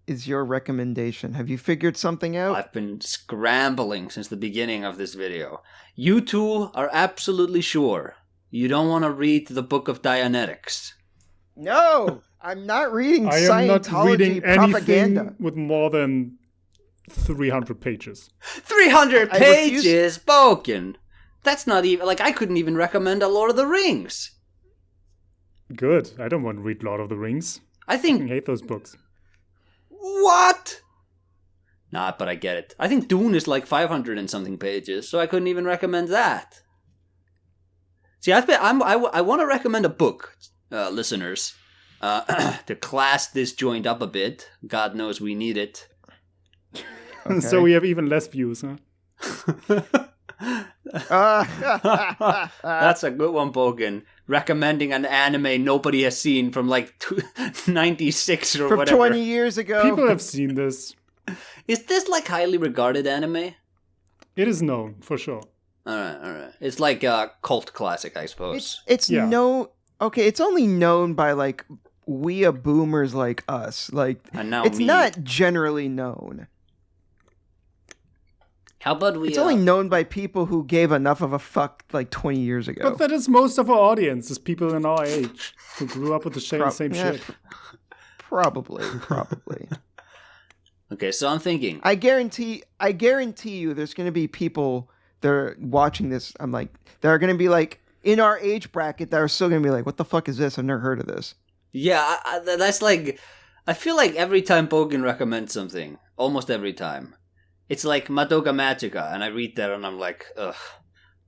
is your recommendation? Have you figured something out? I've been scrambling since the beginning of this video. You two are absolutely sure you don't want to read the Book of Dianetics. No, I'm not reading I am not Scientology reading propaganda. anything with more than 300 pages. 300 I pages, Boken! That's not even, like, I couldn't even recommend a Lord of the Rings. Good. I don't want to read Lord of the Rings. I I think, hate those books. what? Nah, but I get it. I think Dune is like 500 and something pages, so I couldn't even recommend that. See, I want to recommend a book, listeners, to class this joint up a bit. God knows we need it. Okay. So we have even less views, huh? That's a good one, Bogan. Recommending an anime nobody has seen from like 96 or From whatever. 20 years ago. People have seen this. Is this like highly regarded anime? It is known, for sure. Alright. It's like a cult classic, I suppose. It's Yeah. it's only known by like we boomers like us. Like And now it's me. not generally known. How about we... It's only known by people who gave enough of a fuck like 20 years ago. But that is most of our audience, is people in our age who grew up with the same Yeah, shit. Probably. Okay, so I'm thinking. I guarantee you there's going to be people that are watching this. I'm like, that are going to be like in our age bracket that are still going to be like, what the fuck is this? I've never heard of this. Yeah, that's like... I feel like every time Bogan recommends something, almost every time, it's like Madoka Magica, and I read that and I'm like, ugh,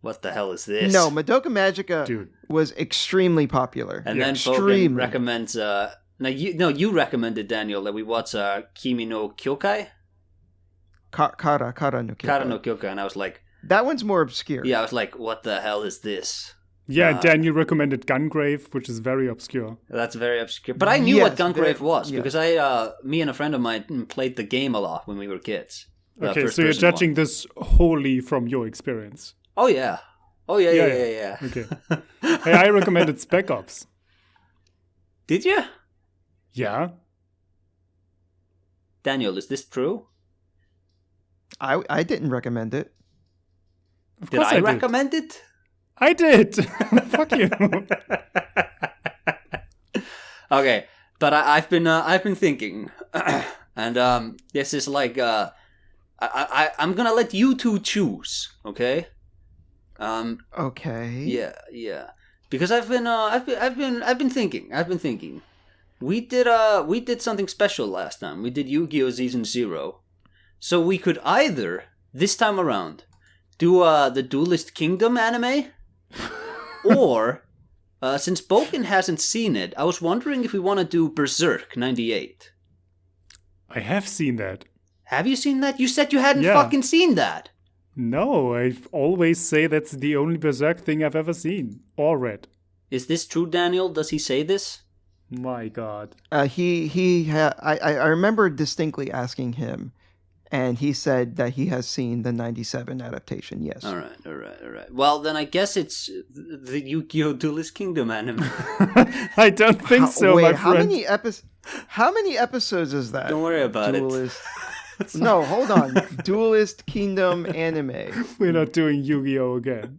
what the hell is this? No, Madoka Magica Dude. was extremely popular. And Yeah, then Bogan extremely. recommends... you recommended, Daniel, that we watch Kimi no Kyokai? Kara no Kyoko. Kara no Kyokai, and I was like... That one's more obscure. Yeah, I was like, what the hell is this? Yeah, and Daniel recommended Gungrave, which is very obscure. That's very obscure. But I knew Yes, what Gungrave was, yes. because me and a friend of mine played the game a lot when we were kids. The Okay, first so you're person one. judging this wholly from your experience. Oh, yeah. Yeah. Okay. Hey, I recommended Spec Ops. Did you? Yeah? Daniel, is this true? I didn't recommend it. Of Did course I recommend it? I did! Fuck you. Okay, but I've been thinking, and this is like I'm gonna let you two choose, okay? Okay. Yeah, because I've been thinking. We did something special last time. We did Yu-Gi-Oh! Season 0. So we could either, this time around, do the Duelist Kingdom anime, or, since Boken hasn't seen it, I was wondering if we want to do Berserk 98. I have seen that. Have you seen that? You said you hadn't Yeah. fucking seen that. No, I always say that's the only Berserk thing I've ever seen or read. Is this true, Daniel? Does he say this? My God. I remember distinctly asking him, and he said that he has seen the 97 adaptation, yes. All right. Well, then I guess it's the Yu-Gi-Oh! Duelist Kingdom anime. I don't think so, my friend. How many episodes is that? Don't worry about Duelist. No, hold on. Duelist Kingdom anime. We're not doing Yu-Gi-Oh! Again.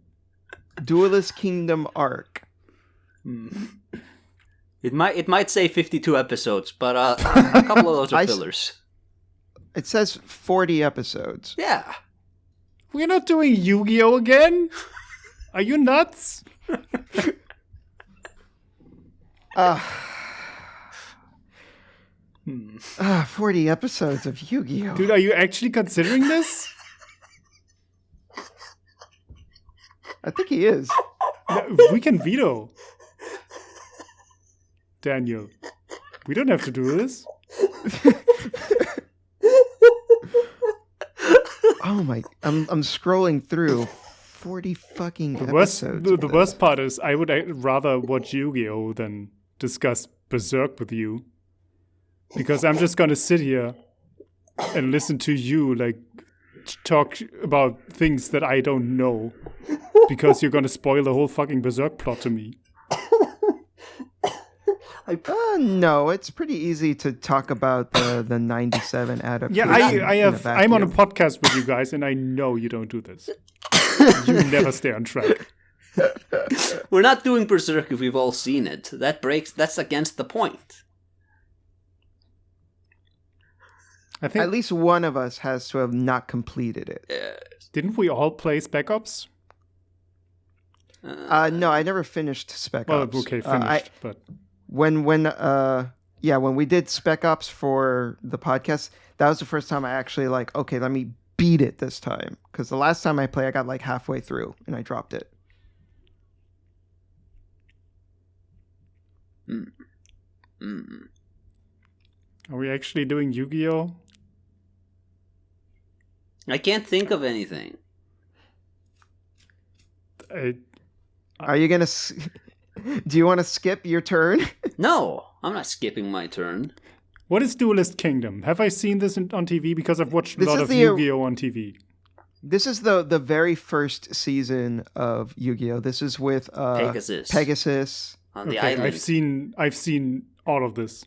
Duelist Kingdom arc. It might say 52 episodes, but a couple of those are fillers. It says 40 episodes. Yeah. We're not doing Yu-Gi-Oh! Again? Are you nuts? 40 episodes of Yu-Gi-Oh! Dude, are you actually considering this? I think he is. No, we can veto. Daniel, we don't have to do this. Oh my! I'm scrolling through 40 fucking episodes. The worst part is I would rather watch Yu-Gi-Oh! Than discuss Berserk with you. Because I'm just gonna sit here and listen to you talk about things that I don't know. Because you're gonna spoil the whole fucking Berserk plot to me. No, it's pretty easy to talk about the 97 adaptation. Yeah, I'm on a podcast with you guys, and I know you don't do this. You never stay on track. We're not doing Berserk if we've all seen it. That's against the point. I think At least one of us has to have not completed it. didn't we all play Spec Ops? No, I never finished Spec Well, Ops. okay, finished, but When we did Spec Ops for the podcast, that was the first time I actually okay, let me beat it this time. Because the last time I played, I got halfway through and I dropped it. are we actually doing Yu-Gi-Oh? I can't think of anything. Are you gonna? Do you want to skip your turn? No, I'm not skipping my turn. What is Duelist Kingdom? Have I seen this on TV? Because I've watched a This lot is of the- Yu-Gi-Oh! On TV. This is the very first season of Yu-Gi-Oh! This is with Pegasus on the Okay, island. I've seen all of this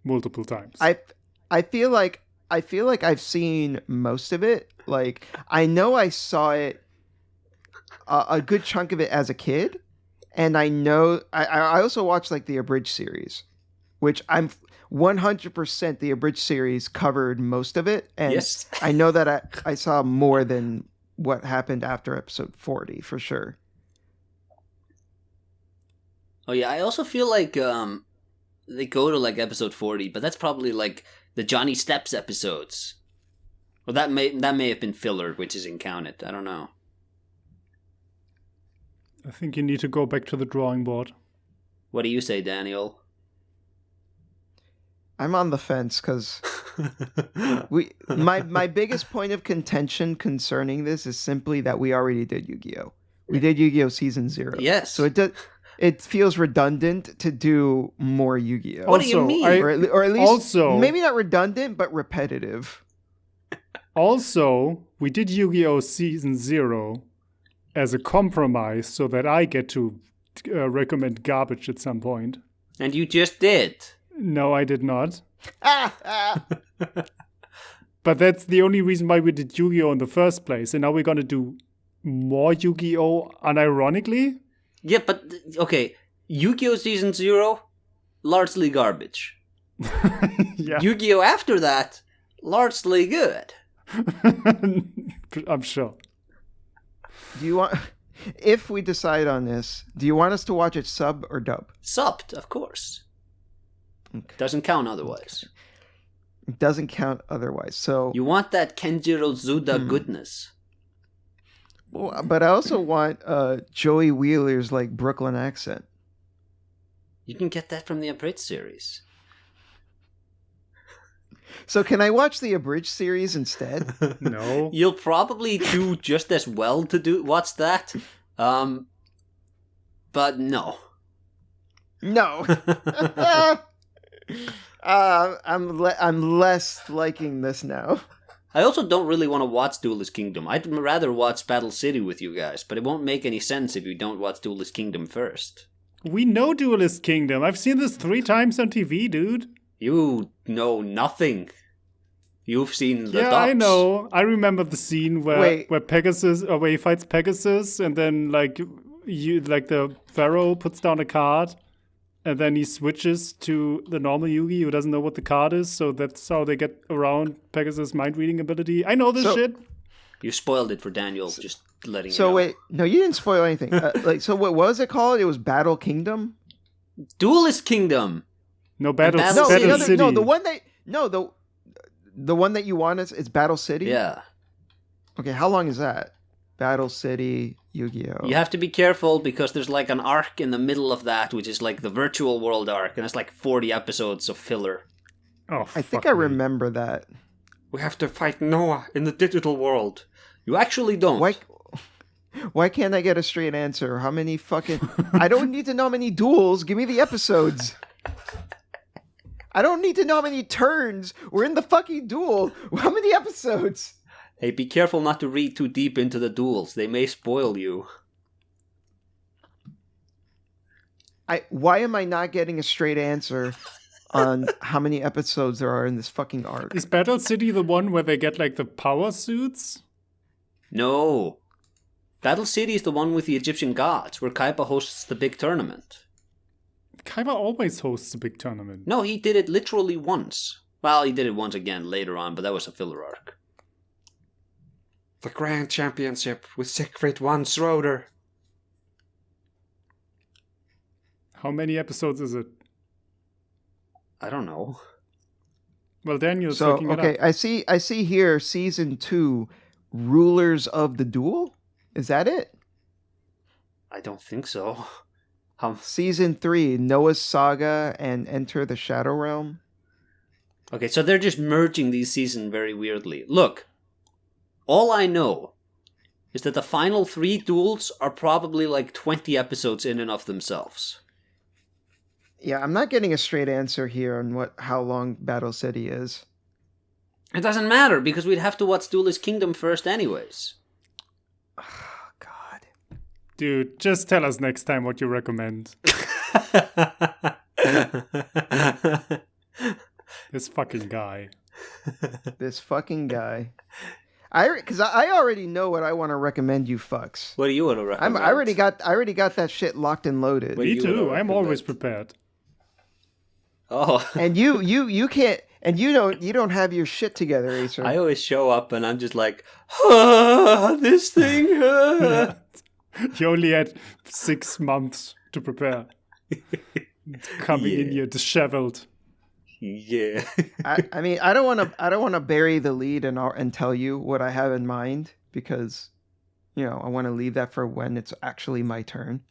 multiple times. I feel like I've seen most of it. I know I saw it a good chunk of it as a kid, and I know I also watched the abridged series, which I'm 100% the abridged series covered most of it, and Yes. I know that I saw more than what happened after episode 40 for sure. Oh yeah, I also feel like they go to episode 40, but that's probably the Johnny Steps episodes. Well, that may have been filler, which isn't counted. I don't know. I think you need to go back to the drawing board. What do you say, Daniel? I'm on the fence because my biggest point of contention concerning this is simply that we already did Yu-Gi-Oh! We did Yu-Gi-Oh! Season 0. Yes. So it feels redundant to do more Yu-Gi-Oh! What do you mean? Or at least Also- maybe not redundant, but repetitive. Also, we did Yu-Gi-Oh! Season 0 as a compromise so that I get to recommend garbage at some point. And you just did. No, I did not. But that's the only reason why we did Yu-Gi-Oh! In the first place. And now we're going to do more Yu-Gi-Oh! Unironically? Yeah, but okay. Yu-Gi-Oh! Season 0, largely garbage. Yeah. Yu-Gi-Oh! After that, largely good. I'm sure. Do you want? If we decide on this, do you want us to watch it sub or dub? Subbed, of course. Doesn't count otherwise. It doesn't count otherwise. So, You want that Kenjiro Zuda goodness. well, but I also want Joey Wheeler's like Brooklyn accent. You can get that from the Abridged series. So can I watch the abridged series instead? No. You'll probably do just as well to watch that. But no. No. I'm less liking this now. I also don't really want to watch Duelist Kingdom. I'd rather watch Battle City with you guys, but it won't make any sense if you don't watch Duelist Kingdom first. We know Duelist Kingdom. I've seen this 3 times on TV, dude. You know nothing. You've seen the Yeah, docs. I know. I remember the scene where Pegasus, or where he fights Pegasus, and then like the Pharaoh puts down a card, and then he switches to the normal Yugi who doesn't know what the card is, so that's how they get around Pegasus' mind reading ability. I know this shit. You spoiled it for Daniel, just letting you So know. wait, no, you didn't spoil anything. So what was it called? It was Battle Kingdom. Duelist Kingdom. No, Battle Battle No, City. City. no, the one that you want is Battle City. Yeah. Okay, how long is that? Battle City, Yu-Gi-Oh. You have to be careful because there's like an arc in the middle of that, which is like the virtual world arc, and it's like 40 episodes of filler. Oh, I think fuck I me. remember that. We have to fight Noah in the digital world. You actually don't. Why can't I get a straight answer? How many fucking... I don't need to know how many duels. Give me the episodes. I don't need to know how many turns. We're in the fucking duel. How many episodes? Hey, be careful not to read too deep into the duels. They may spoil you. Why am I not getting a straight answer on how many episodes there are in this fucking arc? Is Battle City the one where they get like the power suits? No. Battle City is the one with the Egyptian gods, where Kaiba hosts the big tournament. Kaiba always hosts a big tournament. No, he did it literally once. Well, he did it once again later on, but that was a filler arc. The Grand Championship with Siegfried von Schroeder. How many episodes is it? I don't know. Well, Daniel's So looking it okay, up. I see here season 2, Rulers of the Duel. Is that it? I don't think so. Season 3, Noah's Saga and Enter the Shadow Realm. Okay, so they're just merging these seasons very weirdly. Look, all I know is that the final 3 duels are probably like 20 episodes in and of themselves. Yeah, I'm not getting a straight answer here on how long Battle City is. It doesn't matter, because we'd have to watch Duelist Kingdom first anyways. Oh, God. Dude, just tell us next time what you recommend. This fucking guy. This fucking guy. Because I already know what I want to recommend you fucks. What do you want to recommend? I already got that shit locked and loaded. What do Me you too. wanna I'm recommend? always prepared. Oh. And you can't, and you don't have your shit together, Acer. I always show up and I'm just like, this thing. You only had 6 months to prepare. Coming in here disheveled. Yeah. I mean, I don't want to bury the lead and tell you what I have in mind because, I want to leave that for when it's actually my turn.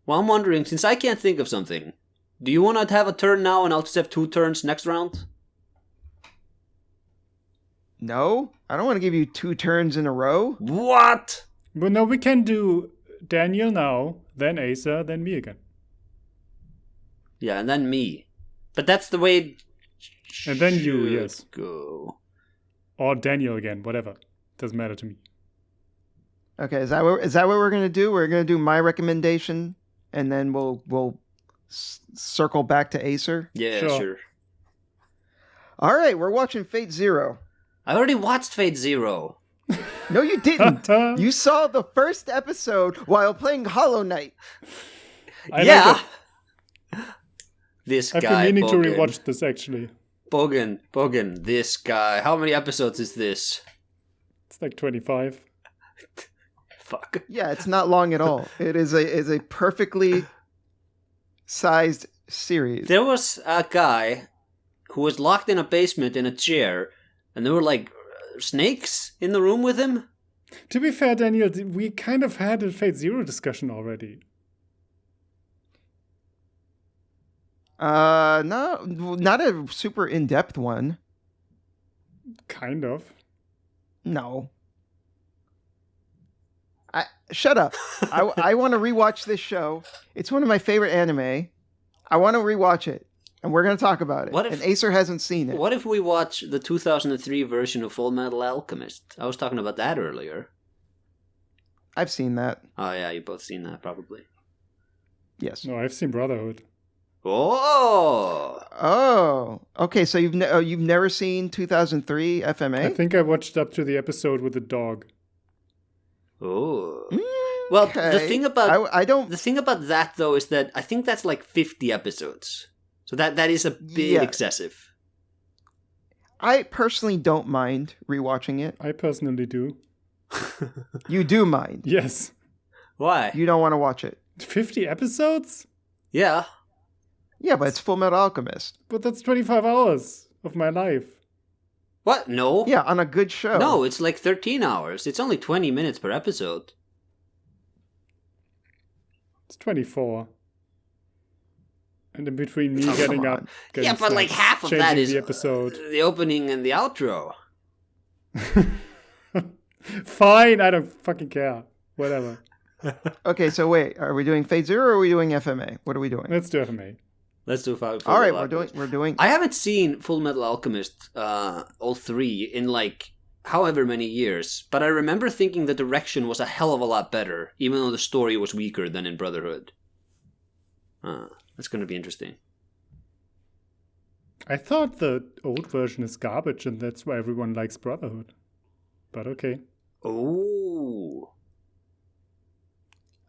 Well, I'm wondering, since I can't think of something, do you want to have a turn now and I'll just have 2 turns next round? No, I don't want to give you 2 turns in a row. What? But no, we can do Daniel now, then Asa, then me again. Yeah, and then me. But that's the way it And then you, should yes. go. Or Daniel again, whatever. Doesn't matter to me. Okay, is that what we're gonna do? We're gonna do my recommendation, and then we'll circle back to Acer. Yeah, Sure. sure. All right, we're watching Fate Zero. I already watched Fate Zero. No, you didn't. You saw the first episode while playing Hollow Knight. I Yeah. like it. This I've guy, been meaning to Bogan. rewatch this actually. Bogan, this guy. How many episodes is this? It's like 25. Fuck. Yeah, it's not long at all. It is a perfectly sized series. There was a guy who was locked in a basement in a chair, and there were like snakes in the room with him. To be fair, Daniel, we kind of had a Fate Zero discussion already. No, not a super in-depth one. Kind of. No. Shut up. I want to rewatch this show. It's one of my favorite anime. I want to rewatch it, and we're going to talk about it. And Acer hasn't seen it. What if we watch the 2003 version of Full Metal Alchemist? I was talking about that earlier. I've seen that. Oh yeah, you both seen that probably. Yes. No, I've seen Brotherhood. Oh. Okay. So you've never seen 2003 FMA? I think I watched up to the episode with the dog. Oh. Well, Okay. the thing about I don't. the thing about that though is that I think that's like 50 episodes. So that is a bit excessive. I personally don't mind rewatching it. I personally do. You do mind. Yes. Why? You don't want to watch it. 50 episodes? Yeah. Yeah, but it's Full Metal Alchemist. But that's 25 hours of my life. What? No. Yeah, on a good show. No, it's like 13 hours. It's only 20 minutes per episode. It's 24. And in between me Oh, getting come up, on. getting Yeah, but like snacks, half of changing that is the episode. the opening and the outro. Fine, I don't fucking care. Whatever. Okay, so wait, are we doing Fate Zero or are we doing FMA? What are we doing? Let's do FMA. Let's do Full All right, Metal we're doing. I haven't seen Full Metal Alchemist, all three, in like however many years, but I remember thinking the direction was a hell of a lot better, even though the story was weaker than in Brotherhood. That's going to be interesting. I thought the old version is garbage and that's why everyone likes Brotherhood. But okay. Oh.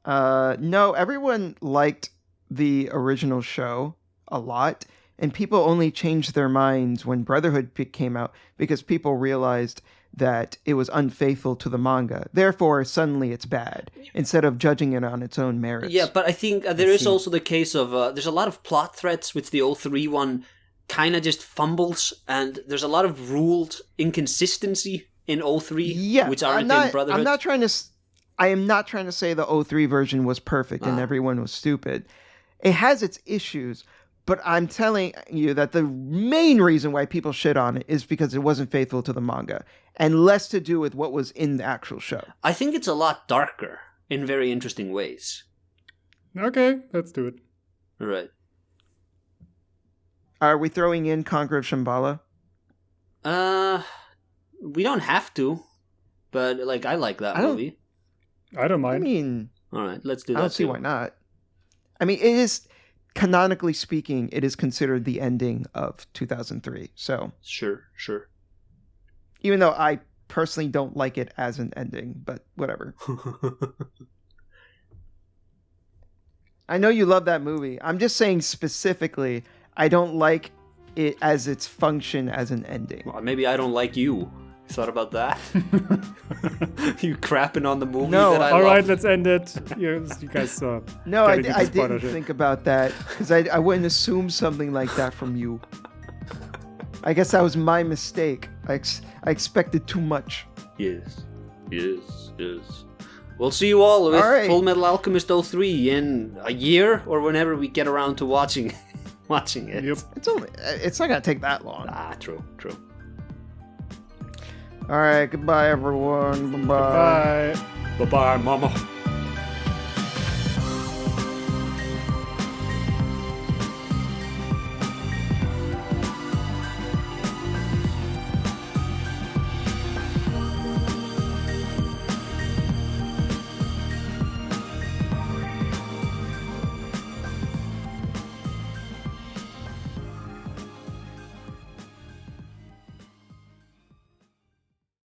No, everyone liked the original show a lot, and people only changed their minds when Brotherhood came out because people realized that it was unfaithful to the manga. Therefore, suddenly it's bad, instead of judging it on its own merits. Yeah, but I think there is also the case of there's a lot of plot threads which the 03 one kind of just fumbles, and there's a lot of ruled inconsistency in 03, Yeah, which aren't in Brotherhood. I am not trying to say the 03 version was perfect and everyone was stupid. It has its issues, but I'm telling you that the main reason why people shit on it is because it wasn't faithful to the manga, and less to do with what was in the actual show. I think it's a lot darker in very interesting ways. Okay, let's do it. All right. Are we throwing in Conqueror of Shambhala? We don't have to, but like I like that movie. I don't mind. I mean, All right, let's do that. I don't see why not. I mean, it is, canonically speaking, it is considered the ending of 2003. So Sure. even though I personally don't like it as an ending, but whatever. I know you love that movie. I'm just saying specifically, I don't like it as its function as an ending. Well, maybe I don't like you. You thought about that? You crapping on the movie No, that I All love? right, let's end it. You guys No, I getting into didn't spoilership. think about that because I wouldn't assume something like that from you. I guess that was my mistake. I expected too much. Yes. We'll see you all with All right. Full Metal Alchemist 03 in a year or whenever we get around to watching it. Yep. It's not gonna take that long. Ah, true. All right, goodbye everyone. Bye. Bye. Bye-bye, mama.